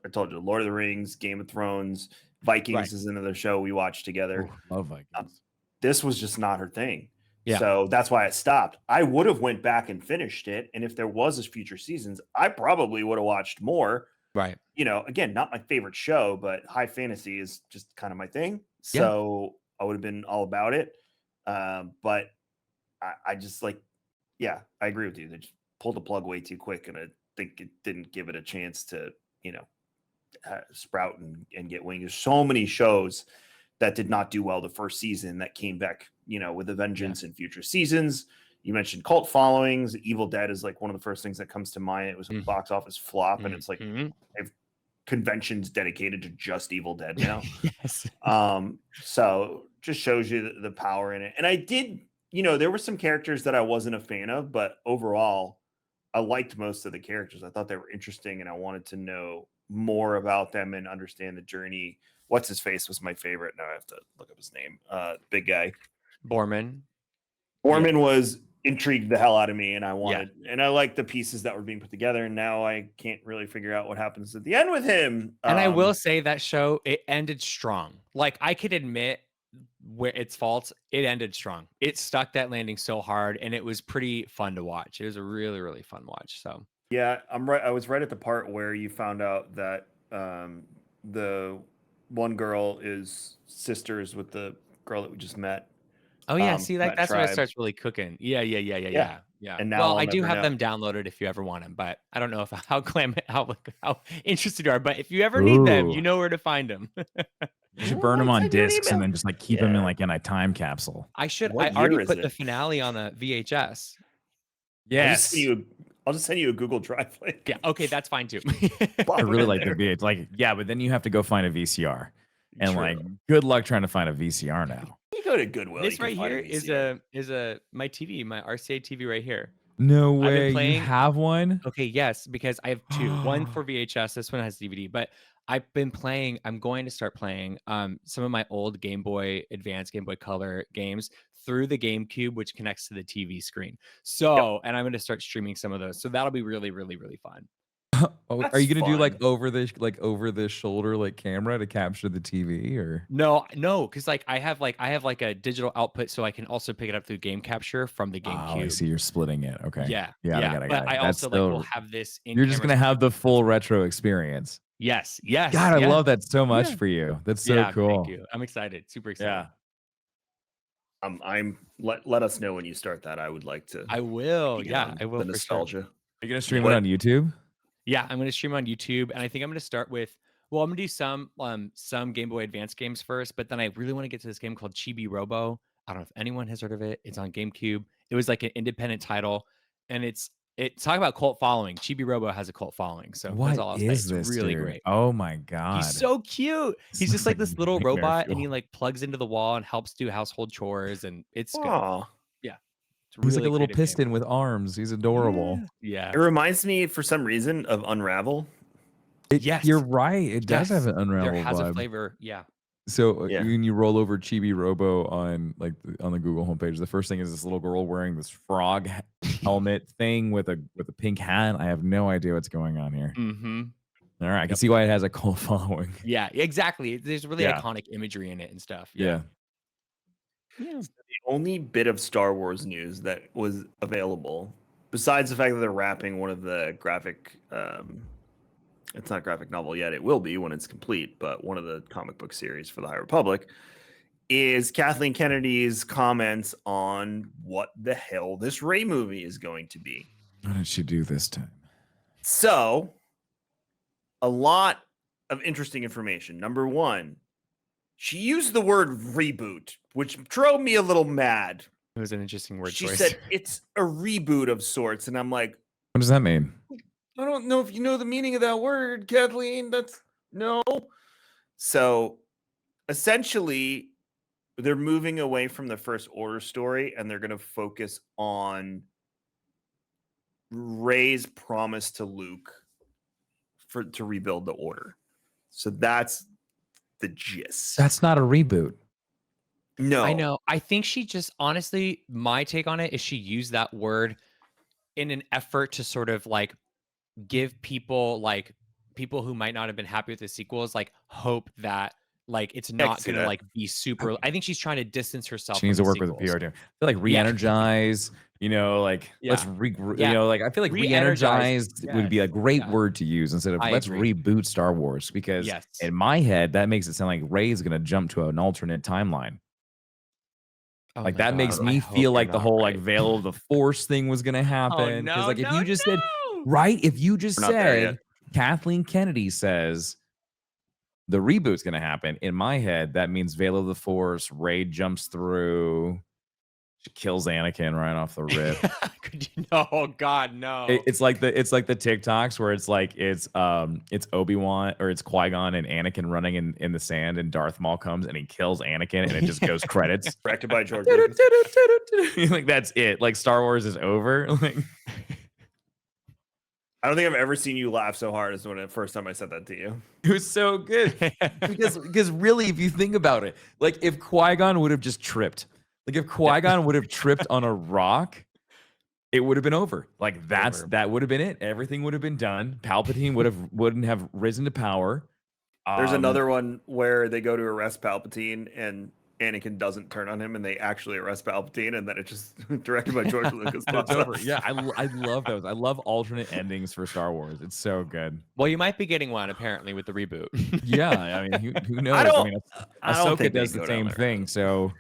I told you, Lord of the Rings, Game of Thrones, Vikings Right. is another show we watched together. Ooh, love Um, Vikings. this was just not her thing. Yeah. So that's why it stopped. I would have went back and finished it. And if there was future seasons, I probably would have watched more. Right. You know, again, not my favorite show, but high fantasy is just kind of my thing. Yeah. So I would have been all about it. But I just like, yeah, I agree with you. They just pulled the plug way too quick. And I think it didn't give it a chance to, you know, sprout and get wings. There's so many shows that did not do well the first season that came back, you know, with a vengeance in future seasons. You mentioned cult followings. Evil Dead is like one of the first things that comes to mind. It was a box office flop, and it's like Mhm. they have conventions dedicated to just Evil Dead now. Yes. So just shows you the power in it. And I did, you know, there were some characters that I wasn't a fan of, but overall, I liked most of the characters. I thought they were interesting, and I wanted to know more about them and understand the journey. What's his face was my favorite. Now I have to look up his name. Big guy. Borman. Borman was intrigued the hell out of me, and I Yeah. wanted, and I liked the pieces that were being put together. And now I can't really figure out what happens at the end with him. And I will say that show, it ended strong. Like I could admit where its faults, it ended strong. It stuck that landing so hard, and it was pretty fun to watch. It was a really, really fun watch. So Yeah, I'm right. I was right at the part where you found out that the one girl is sisters with the girl that we just met. oh yeah, see, like That that's where it tribe. starts really cooking. Yeah, yeah, yeah, yeah, Yeah. yeah, yeah. And now Well, I'll I do never have know. them downloaded if you ever want them, but I don't know if how interested you are. But if you ever need them, you Ooh. know where to find them. You should burn them I'll on send you an discs and email. then just like keep them in Yeah. like in a time capsule. I What already year is put the it? finale on a VHS. Yes. I'll just send you a Google Drive link. Yeah, okay, that's fine too. I really like the the VH. Like, yeah, but then you have to go find a VCR. And True. like, good luck trying to find a VCR now. You go to Goodwill. This you can right find here VCR. is a my TV, my RCA TV right here. No I've been way. You playing- have one? Okay, yes, because I have two. One for VHS, this one has DVD, but I've been playing, I'm going to start playing some of my old Game Boy Advance, Game Boy Color games through the GameCube, which connects to the TV screen. So, and I'm going to start streaming some of those. So that'll be really, really, really fun. Oh, are That's you gonna do like fun. over the shoulder like camera to capture the TV or? No, because like I have like a digital output, so I can also pick it up through Game Capture from the Oh, I GameCube. see. You're splitting it. Okay. Yeah, Yeah. yeah. I got it. But I That's also like will still. have this in. You're just gonna have the full retro experience. Yes. God, I love that so much for you. That's so cool. Thank you. I'm excited. Super excited. Let us know when you start that. I would like to. I will. Yeah, I will. The nostalgia. For sure. Are you gonna stream it on YouTube? Yeah, I'm gonna stream on YouTube, and I think I'm gonna start with. Well, I'm gonna do some Game Boy Advance games first, but then I really want to get to this game called Chibi Robo. I don't know if anyone has heard of it. It's on GameCube. It was like an independent title, and it's talk about cult following. Chibi Robo has a cult following, so that's all I'll say. It's really great. Oh my god, he's so cute. He's just like this little robot, and he like plugs into the wall and helps do household chores, and it's good. Yeah, it's he's like a little piston with arms. He's adorable. Yeah, it reminds me for some reason of Unravel. Yes, you're right. It does have an Unravel. There has vibe. A flavor. Yeah. So when you roll over Chibi Robo on the Google homepage, the first thing is this little girl wearing this frog helmet thing with a pink hat. I have no idea what's going on here. Mm-hmm. All right, I can see why it has a cult following. Yeah, exactly. There's really iconic imagery in it and stuff. Yeah. So the only bit of Star Wars news that was available, besides the fact that they're wrapping one of the graphic, it's not a graphic novel yet. It will be when it's complete, but one of the comic book series for the High Republic, is Kathleen Kennedy's comments on what the hell this Rey movie is going to be. What did she do this time? So, a lot of interesting information. Number one, she used the word reboot, which drove me a little mad. It was an interesting word choice. She said it's a reboot of sorts, and I'm like, what does that mean? I don't know if you know the meaning of that word, Kathleen. That's no. So essentially, they're moving away from the First Order story, and they're going to focus on Rey's promise to Luke to rebuild the Order. So that's the gist. That's not a reboot. No, I know. I think she just honestly, my take on it is she used that word in an effort to sort of like give people who might not have been happy with the sequels hope that it's not gonna be super. I think she's trying to distance herself. She needs to work with the PR team. I feel like re-energize, let's I feel like re-energize would be a great word to use instead of let's reboot Star Wars, because in my head that makes it sound like Rey's gonna jump to an alternate timeline. That makes me feel like the whole Veil of the Force thing was gonna happen. Because if you just said if you just said Kathleen Kennedy says the reboot's gonna happen, in my head that means Veil of the Force, Rey jumps through, she kills Anakin right off the rip. Oh God, no! It's like the TikToks where it's Obi-Wan or it's Qui-Gon and Anakin running in the sand, and Darth Maul comes and he kills Anakin, and it just goes credits. Directed by George Lucas. That's it. Star Wars is over. I don't think I've ever seen you laugh so hard as when the first time I said that to you. It was so good because really, if you think about it, if Qui-Gon would have just tripped. If Qui-Gon would have tripped on a rock, it would have been over. That would have been it. Everything would have been done. Palpatine wouldn't have risen to power. There's another one where they go to arrest Palpatine and Anakin doesn't turn on him, and they actually arrest Palpatine, and then it just directed by George Lucas. It's over. Yeah, I love those. I love alternate endings for Star Wars. It's so good. Well, you might be getting one apparently with the reboot. Yeah, I mean, who knows? Ahsoka does the same thing, so.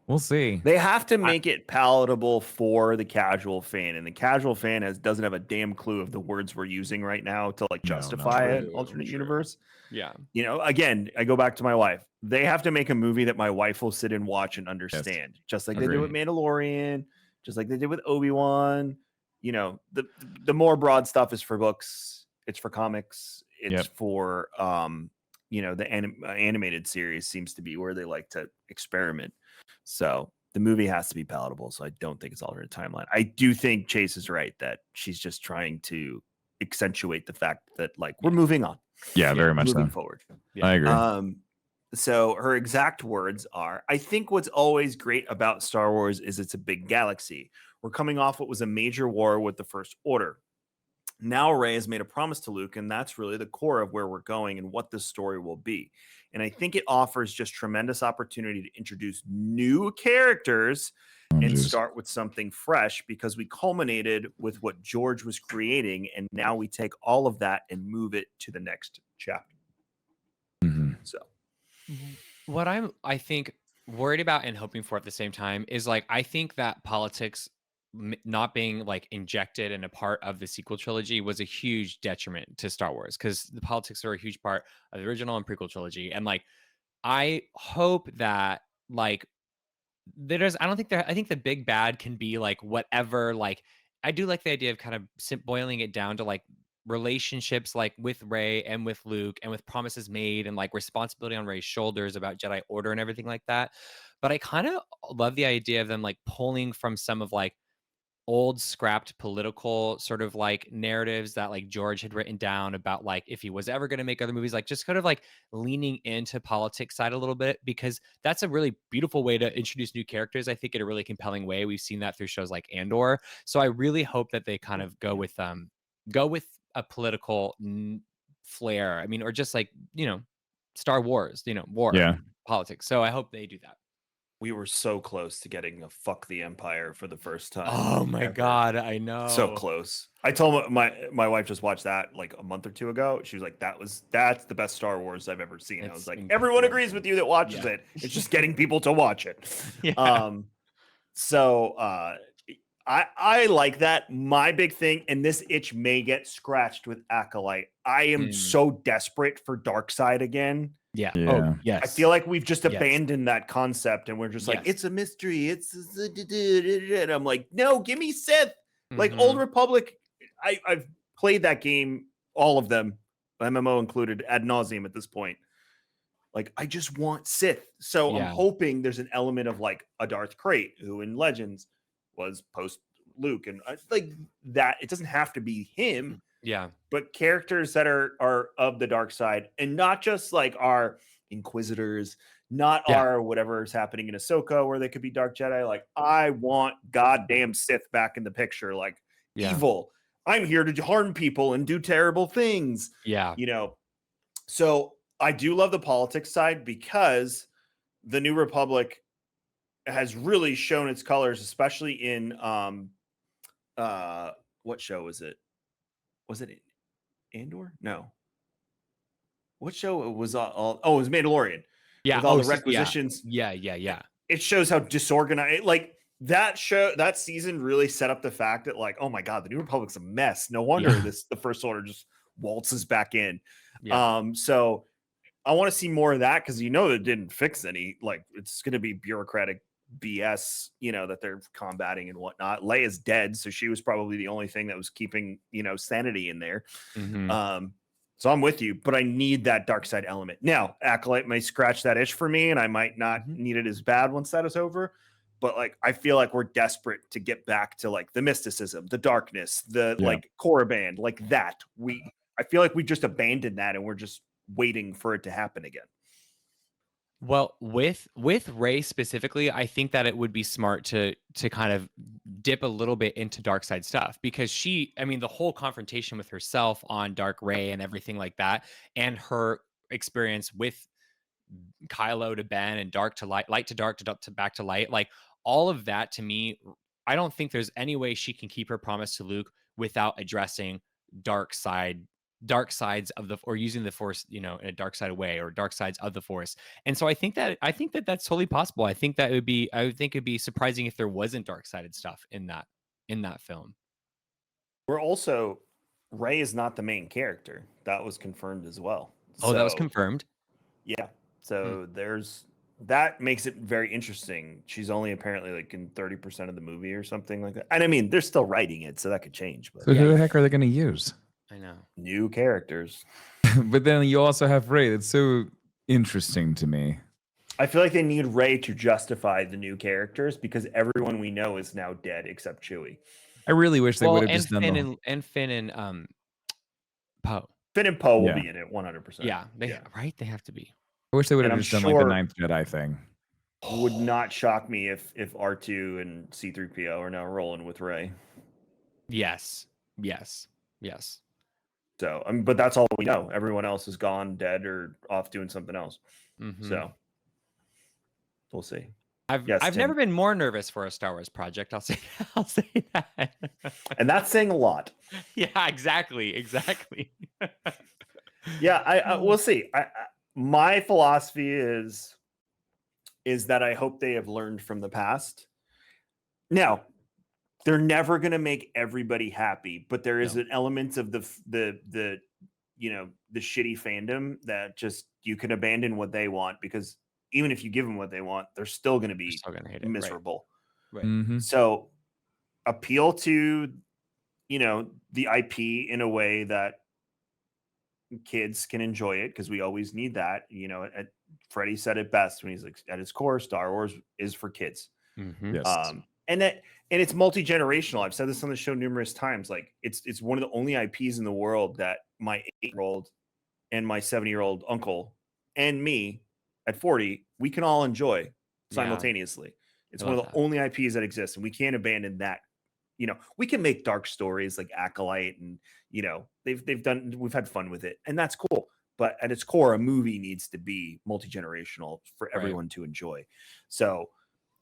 We'll see. They have to make it palatable for the casual fan, and the casual fan doesn't have a damn clue of the words we're using right now to justify an alternate universe. Yeah. Again, I go back to my wife. They have to make a movie that my wife will sit and watch and understand, just like they did with Mandalorian, just like they did with Obi-Wan. The more broad stuff is for books. It's for comics. It's for the animated series seems to be where they like to experiment. So the movie has to be palatable. So I don't think it's alternate timeline. I do think Chase is right that she's just trying to accentuate the fact that we're moving on. Yeah, very much moving so. forward. Yeah. I agree. So her exact words are, I think what's always great about Star Wars is it's a big galaxy. We're coming off what was a major war with the First Order. Now Rey has made a promise to Luke, and that's really the core of where we're going and what this story will be. And I think it offers just tremendous opportunity to introduce new characters and start with something fresh, because we culminated with what George was creating, and now we take all of that and move it to the next chapter. So what I think worried about and hoping for at the same time is like I think that politics not being like injected and a part of the sequel trilogy was a huge detriment to Star Wars, because the politics are a huge part of the original and prequel trilogy. And like I hope that like I don't think I think the big bad can be like whatever. Like I do like the idea of kind of boiling it down to like relationships like with Rey and with Luke, and with promises made and like responsibility on Rey's shoulders about Jedi Order and everything like that. But I kind of love the idea of them like pulling from some of like old scrapped political sort of like narratives that like George had written down about like if he was ever going to make other movies, like just kind of like leaning into politics side a little bit, because that's a really beautiful way to introduce new characters, I think, in a really compelling way. We've seen that through shows like Andor. So I really hope that they kind of go with a political flair. I mean, or just like, Star Wars, war, politics. So I hope they do that. We were so close to getting a "fuck the Empire" for the first time. Oh my God, I know. So close. I told my wife just watched that like a month or two ago. She was like, "That's the best Star Wars I've ever seen." I was like, "Everyone agrees with you that watches it. It's just getting people to watch it." So I like that. My big thing, and this itch may get scratched with Acolyte. I am so desperate for Darkseid again. Yeah. Yeah. Oh, yes. I feel like we've just abandoned that concept, and we're just like, it's a mystery. And I'm like, no, give me Sith. Like Old Republic. I've played that game, all of them, MMO included, ad nauseum at this point. Like, I just want Sith. So I'm hoping there's an element of like a Darth Krayt, who in Legends was post Luke, and like that. It doesn't have to be him. Yeah. But characters that are of the dark side, and not just like our Inquisitors, not our whatever's happening in Ahsoka where they could be Dark Jedi. Like, I want goddamn Sith back in the picture. Like, evil. I'm here to harm people and do terrible things. Yeah. So I do love the politics side, because the New Republic has really shown its colors, especially in what show was it? Was it Andor? No. What show it was? It was Mandalorian. Yeah. With all the requisitions. Yeah. It shows how disorganized. Like that show, that season really set up the fact that, like, oh my God, the New Republic's a mess. No wonder the First Order just waltzes back in. Yeah. So I want to see more of that, because it didn't fix any. Like, it's going to be bureaucratic BS, that they're combating and whatnot. Leia's dead, so she was probably the only thing that was keeping, sanity in there. So I'm with you, but I need that dark side element. Now, Acolyte may scratch that itch for me, and I might not need it as bad once that is over. But like, I feel like we're desperate to get back to like the mysticism, the darkness, the like Korriban, like that. I feel like we just abandoned that, and we're just waiting for it to happen again. Well, with Rey specifically, I think that it would be smart to kind of dip a little bit into dark side stuff, because the whole confrontation with herself on Dark Rey and everything like that, and her experience with Kylo to Ben and dark to light, light to dark to back to light, like all of that, to me, I don't think there's any way she can keep her promise to Luke without addressing dark sides of or using the Force, in a dark side way, or dark sides of the Force. And so I think that that's totally possible. I think it'd be surprising if there wasn't dark sided stuff in that film. We're also, Rey is not the main character. That was confirmed as well. Oh, that was confirmed? Yeah. So that makes it very interesting. She's only apparently like in 30% of the movie or something like that. And I mean, they're still writing it, so that could change. But so who the heck are they going to use? I know. New characters. But then you also have Rey. That's so interesting to me. I feel like they need Rey to justify the new characters, because everyone we know is now dead except Chewie. I really wish they would have just done Finn and Poe. Finn and Poe will be in it 100%. Yeah, right. They have to be. I wish they would have just done like the Ninth Jedi thing. Would not shock me if R2 and C-3PO are now rolling with Rey. Yes. So, but that's all we know. Everyone else is gone, dead, or off doing something else. So, we'll see. I've never been more nervous for a Star Wars project. I'll say that. And that's saying a lot. Yeah, exactly. Yeah, we'll see. My philosophy is that I hope they have learned from the past. Now, they're never going to make everybody happy, but there is an element of the the shitty fandom that just you can abandon what they want, because even if you give them what they want, they're still going to be hate miserable. Right. Mhm. So appeal to the IP in a way that kids can enjoy it, because we always need that. Freddie said it best when he's like, at its core, Star Wars is for kids. Yes. And it's multi-generational. I've said this on the show numerous times. Like it's one of the only IPs in the world that my 8-year-old and my 7-year-old uncle and me at 40, we can all enjoy simultaneously. It's one of the only IPs that exists, and we can't abandon that. We can make dark stories like Acolyte, and we've had fun with it, and that's cool. But at its core, a movie needs to be multi-generational for everyone to enjoy. So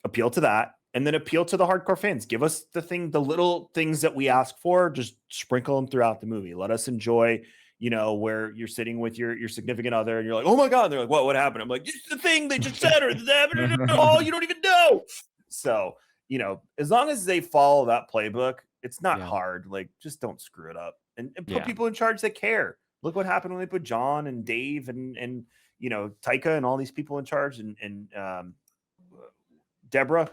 appeal to that, and then appeal to the hardcore fans. Give us the little things that we ask for, just sprinkle them throughout the movie. Let us enjoy, where you're sitting with your significant other and you're like, oh my God. And they're like, what happened? I'm like, it's the thing they just said, or oh, you don't even know. So, as long as they follow that playbook, it's not hard. Like, just don't screw it up, and put people in charge that care. Look what happened when they put John and Dave and Taika and all these people in charge, and Deborah.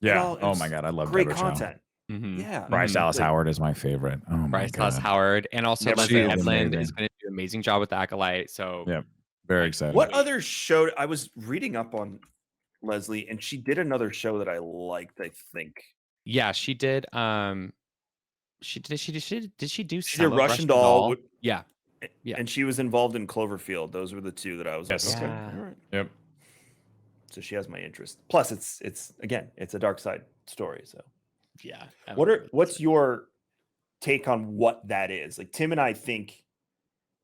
Yeah. Oh my God, I love great Deborah content. Yeah. Bryce Dallas Howard is my favorite. Oh my Bryce God. Dallas Howard, and also Leslie Edlund is going to do an amazing job with the Acolyte. So yeah, very excited. What other show? I was reading up on Leslie, and she did another show that I liked, I think. Yeah, she did. Did she do She did Russian Doll? Yeah. And she was involved in Cloverfield. Those were the two that I was like, okay, all right. Yep. So she has my interest. Plus, it's again, it's a dark side story. So yeah. What's your take on what that is? Like, Tim and I think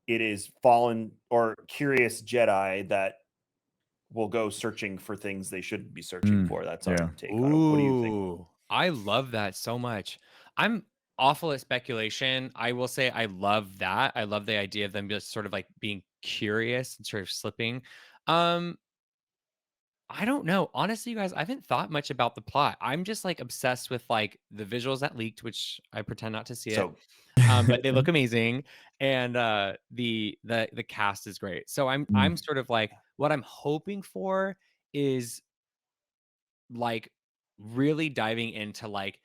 it is fallen or curious Jedi that will go searching for things they shouldn't be searching for. That's our take on it. What do you think? I love that so much. I'm awful at speculation. I will say I love that. I love the idea of them just sort of like being curious and sort of slipping. I don't know. Honestly, you guys, I haven't thought much about the plot. I'm just like obsessed with like the visuals that leaked, which I pretend not to see it. But they look amazing, and the cast is great. So I'm sort of like, what I'm hoping for is like really diving into like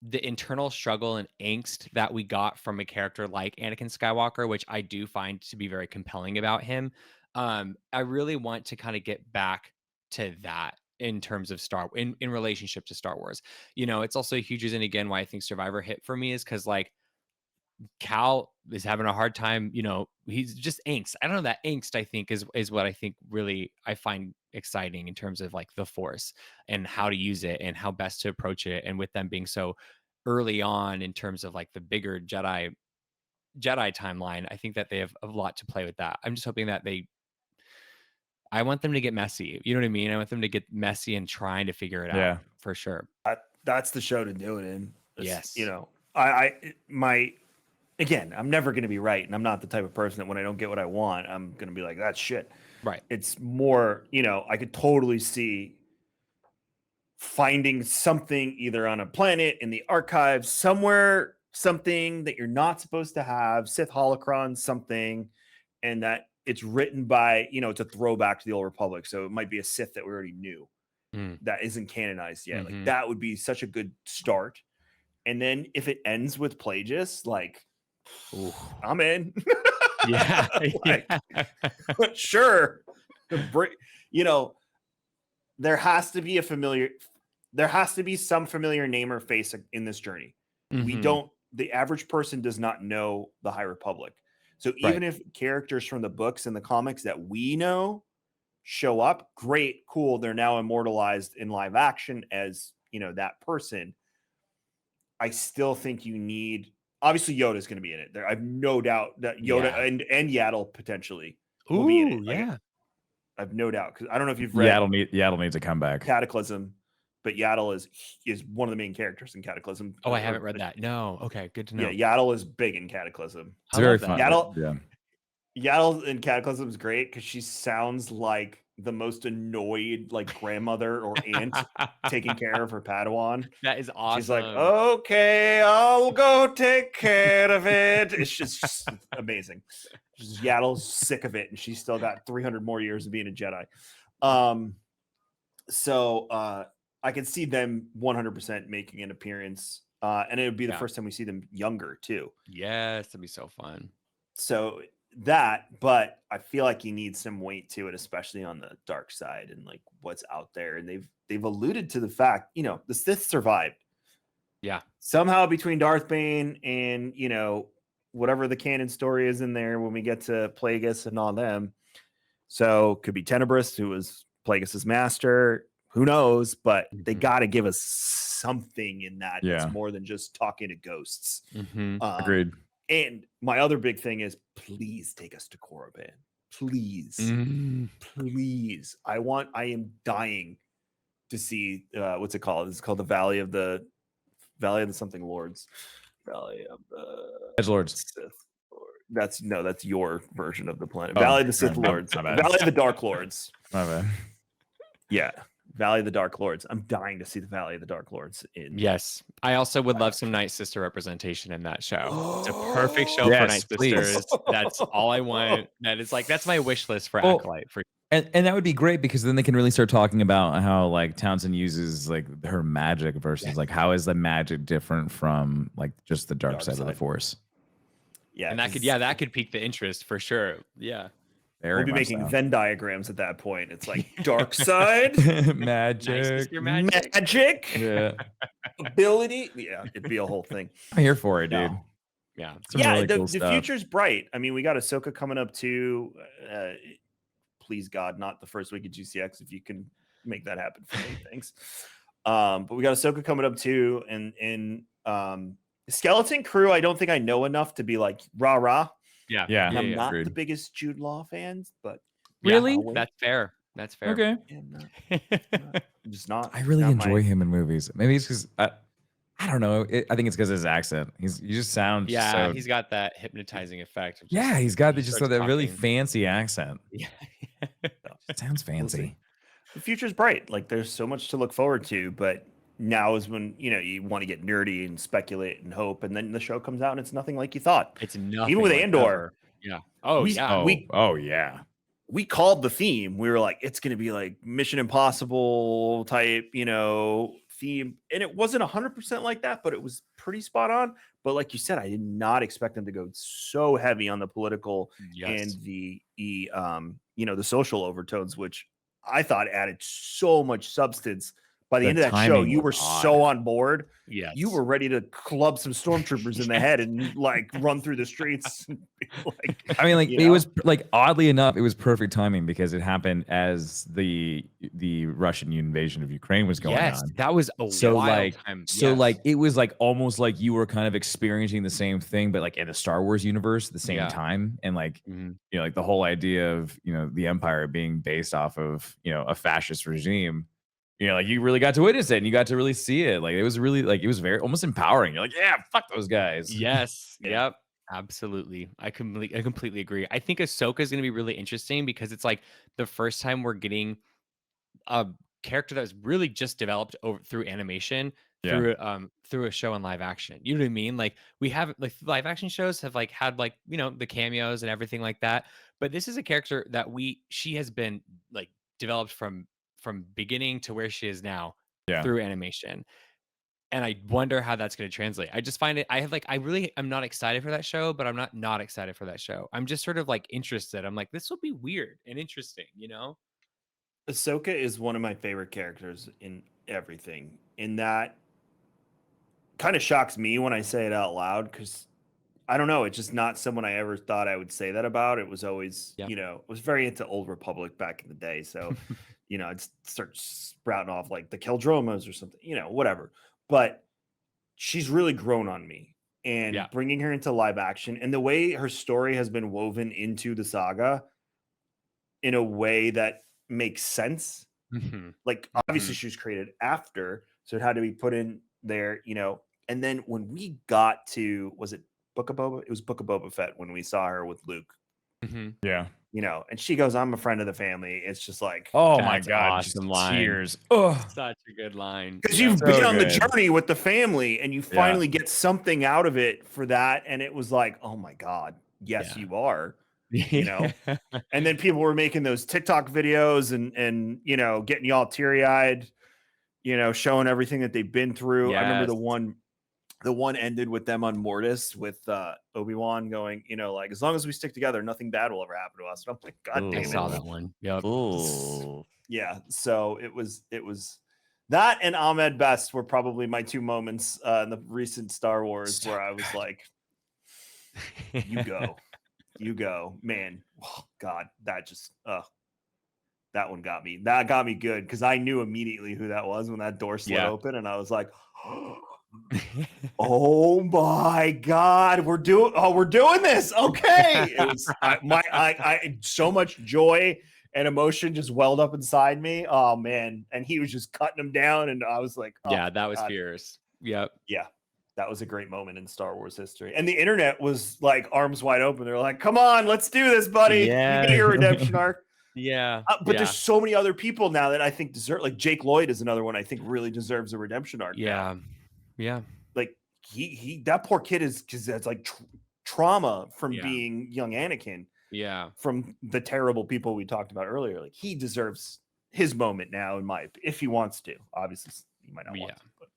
the internal struggle and angst that we got from a character like Anakin Skywalker, which I do find to be very compelling about him. I really want to kind of get back to that in terms of in relationship to Star Wars. It's also a huge reason again why I think Survivor hit for me, is because like Cal is having a hard time, he's just angst. I don't know, that angst I think is what I think really I find exciting in terms of like the Force and how to use it and how best to approach it. And with them being so early on in terms of like the bigger Jedi timeline, I think that they have a lot to play with that. I'm just hoping that I want them to get messy. You know what I mean? I want them to get messy and trying to figure it out for sure. That's the show to do it in. Yes. Again, I'm never going to be right. And I'm not the type of person that when I don't get what I want, I'm going to be like, that's shit. Right. It's more, I could totally see finding something either on a planet, in the archives, somewhere, something that you're not supposed to have, Sith holocron, something, and that it's written by, it's a throwback to the Old Republic. So it might be a Sith that we already knew that isn't canonized yet. Like, that would be such a good start. And then if it ends with Plagueis, like, I'm in. Yeah. Sure. There has to be some familiar name or face in this journey. The average person does not know the High Republic. So even if characters from the books and the comics that we know show up, great, cool. They're now immortalized in live action as, that person. I still think you need, obviously Yoda's going to be in it. I have no doubt that Yoda and Yaddle potentially will be in it. I have no doubt, because I don't know if you've read Yaddle needs a comeback. Cataclysm. but Yaddle is one of the main characters in Cataclysm. Oh, I haven't read that. No. Okay, good to know. Yeah, Yaddle is big in Cataclysm. It's very fun. Yaddle in Cataclysm is great because she sounds like the most annoyed like grandmother or aunt taking care of her Padawan. That is awesome. She's like, okay, I'll go take care of it. It's just amazing. Yaddle's sick of it, and she's still got 300 more years of being a Jedi. So I can see them 100% making an appearance, and it would be the first time we see them younger too. Yes, that'd be so fun. So that, but I feel like you need some weight to it, especially on the dark side and like what's out there. And they've alluded to the fact, the Sith survived. Yeah. Somehow between Darth Bane and, whatever the canon story is in there when we get to Plagueis and all them. So could be Tenebrous, who was Plagueis's master. Who knows? But they got to give us something in that. That's more than just talking to ghosts. Agreed. And my other big thing is, please take us to Korriban. Please. Please. I am dying to see, what's it called? It's called the Valley of the something Lords. Valley of the Edgelords. Sith Lord. That's your version of the planet. Valley of the Sith Lords. Valley of the Dark Lords. My bad. Yeah. Valley of the Dark Lords. I'm dying to see the Valley of the Dark Lords. Yes. I also would love some Night Sister representation in that show. It's a perfect show for Night Sisters. That's all I want. That's my wish list for Acolyte. And that would be great because then they can really start talking about how like Townsend uses like her magic versus like how is the magic different from like just the dark side of the Force. Yeah. And that could pique the interest for sure. Yeah. We'll be making Venn diagrams at that point. It's like dark side, magic, yeah, ability. Yeah, it'd be a whole thing. I'm here for it, dude. Yeah, really the future's bright. I mean, we got Ahsoka coming up too. Please God, not the first week of GCX. If you can make that happen for me, thanks. But we got Ahsoka coming up too, and Skeleton Crew. I don't think I know enough to be like rah rah. Yeah. I'm not the biggest Jude Law fans, but really, that's fair. That's fair. Okay. Yeah, I'm just not. I really enjoy him in movies. Maybe it's because I don't know. I think it's because of his accent. You just sound. Yeah, he's got that hypnotizing effect. He's got that really fancy accent. Yeah, it sounds fancy. The future's bright. Like there's so much to look forward to, but now is when you want to get nerdy and speculate and hope, and then the show comes out and it's nothing like you thought. It's nothing. Even with Andor. Yeah. We called the theme. We were like, it's going to be like Mission Impossible type, theme, and it wasn't 100% like that, but it was pretty spot on. But like you said, I did not expect them to go so heavy on the political and the the social overtones, which I thought added so much substance. By the end of that show, you were so on board. Yeah, you were ready to club some stormtroopers in the head and like run through the streets. I mean, like it was like oddly enough, it was perfect timing because it happened as the Russian invasion of Ukraine was going on. That was a wild time. So like it was like almost like you were kind of experiencing the same thing, but like in the Star Wars universe at the same time, and like like the whole idea of the Empire being based off of a fascist regime. Like you really got to witness it and you got to really see it. Like it was really like it was very almost empowering. You're like, yeah, fuck those guys. Yes. Yep. Absolutely. I completely agree. I think Ahsoka is going to be really interesting because it's like the first time we're getting a character that was really just developed through animation through a show in live action. You know what I mean? Like we have like live action shows have like had like the cameos and everything like that. But this is a character that she has been like developed from beginning to where she is now through animation. And I wonder how that's going to translate. I just find it, I'm not excited for that show, but I'm not excited for that show. I'm just sort of like interested. I'm like, this will be weird and interesting, Ahsoka is one of my favorite characters in everything. And that kind of shocks me when I say it out loud because I don't know. It's just not someone I ever thought I would say that about. It was always, it was very into Old Republic back in the day. So I'd start sprouting off like the Keldromas or something, whatever. But she's really grown on me, and bringing her into live action and the way her story has been woven into the saga in a way that makes sense Like obviously she was created after, so it had to be put in there, you know. And then when we got to, was it Book of Boba? It was Book of Boba Fett when we saw her with Luke. Yeah. You know, and she goes, "I'm a friend of the family." It's just like, oh my That's god, awesome just line. tears. Oh, Such a good line. because Yeah. you've So been on the good. journey with the family and you finally get something out of it for that. And it was like, oh my God, yes, Yeah. you are, you know. And then people were making those TikTok videos and you know, getting y'all teary-eyed, you know, showing everything that they've been through. I remember the one ended with them on Mortis with Obi-Wan going, you know, like, as long as we stick together, nothing bad will ever happen to us. And I'm like, God I damn it. saw that one. Yep. Yeah. So it was that and Ahmed Best were probably my two moments in the recent Star Wars where I was like, you go, man. Oh, God, that just that one got me. That got me good because I knew immediately who that was when that door slid open, and I was like, oh my God, we're doing this. Okay. It was I so much joy and emotion just welled up inside me. Oh man. And he was just cutting them down. And I was like, oh, yeah, that was fierce. Yep. Yeah. That was a great moment in Star Wars history. And the internet was like arms wide open. They're like, come on, let's do this, buddy. Yeah. You get your redemption arc. Yeah. But there's so many other people now that I think deserve, like Jake Lloyd is another one I think really deserves a redemption arc. Yeah. Now. Yeah. Like he that poor kid is, because that's like trauma from being young Anakin. Yeah. From the terrible people we talked about earlier. Like he deserves his moment now, if he wants to. Obviously, he might not want to, but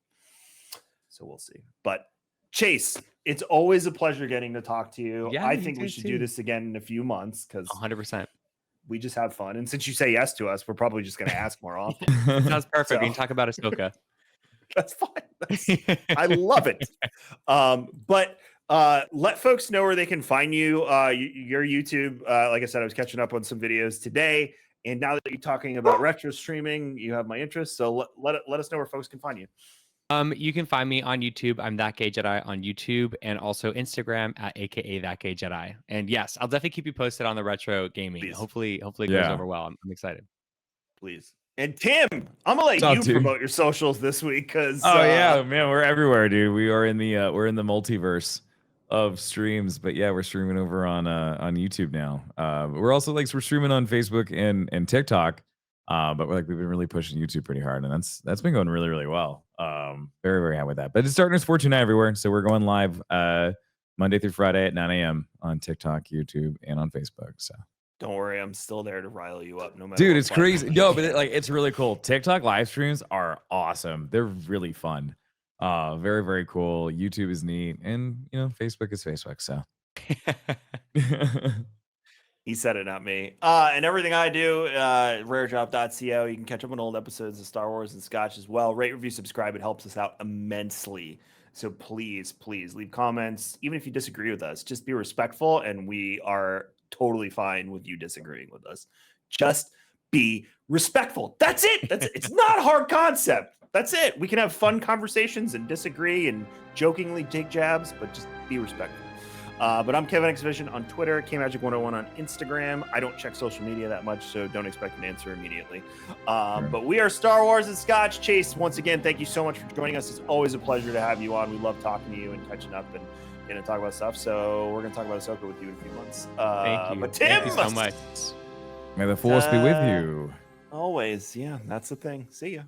so we'll see. But Chase, it's always a pleasure getting to talk to you. Yeah, I think we should do this again in a few months because 100%. We just have fun. And since you say yes to us, we're probably just going to ask more often. Sounds perfect. So, we can talk about Ahsoka. That's fine. I love it. But let folks know where they can find you. Your YouTube. Like I said, I was catching up on some videos today. And now that you're talking about retro streaming, you have my interest. So let us know where folks can find you. You can find me on YouTube. I'm ThatGayJedi on YouTube and also Instagram at AKA ThatGayJedi. And yes, I'll definitely keep you posted on the retro gaming. Please. Hopefully it goes over well. I'm excited. Please. And Tim, I'm gonna let you promote your socials this week because yeah, man, we're everywhere, dude. We are in the multiverse of streams, but yeah, we're streaming over on YouTube now. We're also we're streaming on Facebook and TikTok. But we've been really pushing YouTube pretty hard, and that's been going really, really well. Very, very happy with that. But it's starting its Fortune everywhere, so we're going live Monday through Friday at 9 a.m. on TikTok, YouTube, and on Facebook. So don't worry, I'm still there to rile you up, no matter. Dude, it's crazy. No, but it's really cool. TikTok live streams are awesome. They're really fun. Very, very cool. YouTube is neat, and Facebook is Facebook. So. He said it, not me. And everything I do, raredrop.co. You can catch up on old episodes of Star Wars and Scotch as well. Rate, review, subscribe. It helps us out immensely. So please, please leave comments. Even if you disagree with us, just be respectful. And we are totally fine with you disagreeing with us. Just be respectful. That's it. It's not a hard concept. That's it. We can have fun conversations and disagree and jokingly take jabs, but just be respectful. But I'm Kevin X Vision on Twitter, KMagic101 on Instagram. I don't check social media that much, so don't expect an answer immediately. But we are Star Wars and Scotch. Chase, once again, thank you so much for joining us. It's always a pleasure to have you on. We love talking to you and catching up and getting to talk about stuff. So we're going to talk about Ahsoka with you in a few months. Thank you. But Tim, thank you so much. May the force be with you. Always. Yeah, that's the thing. See ya.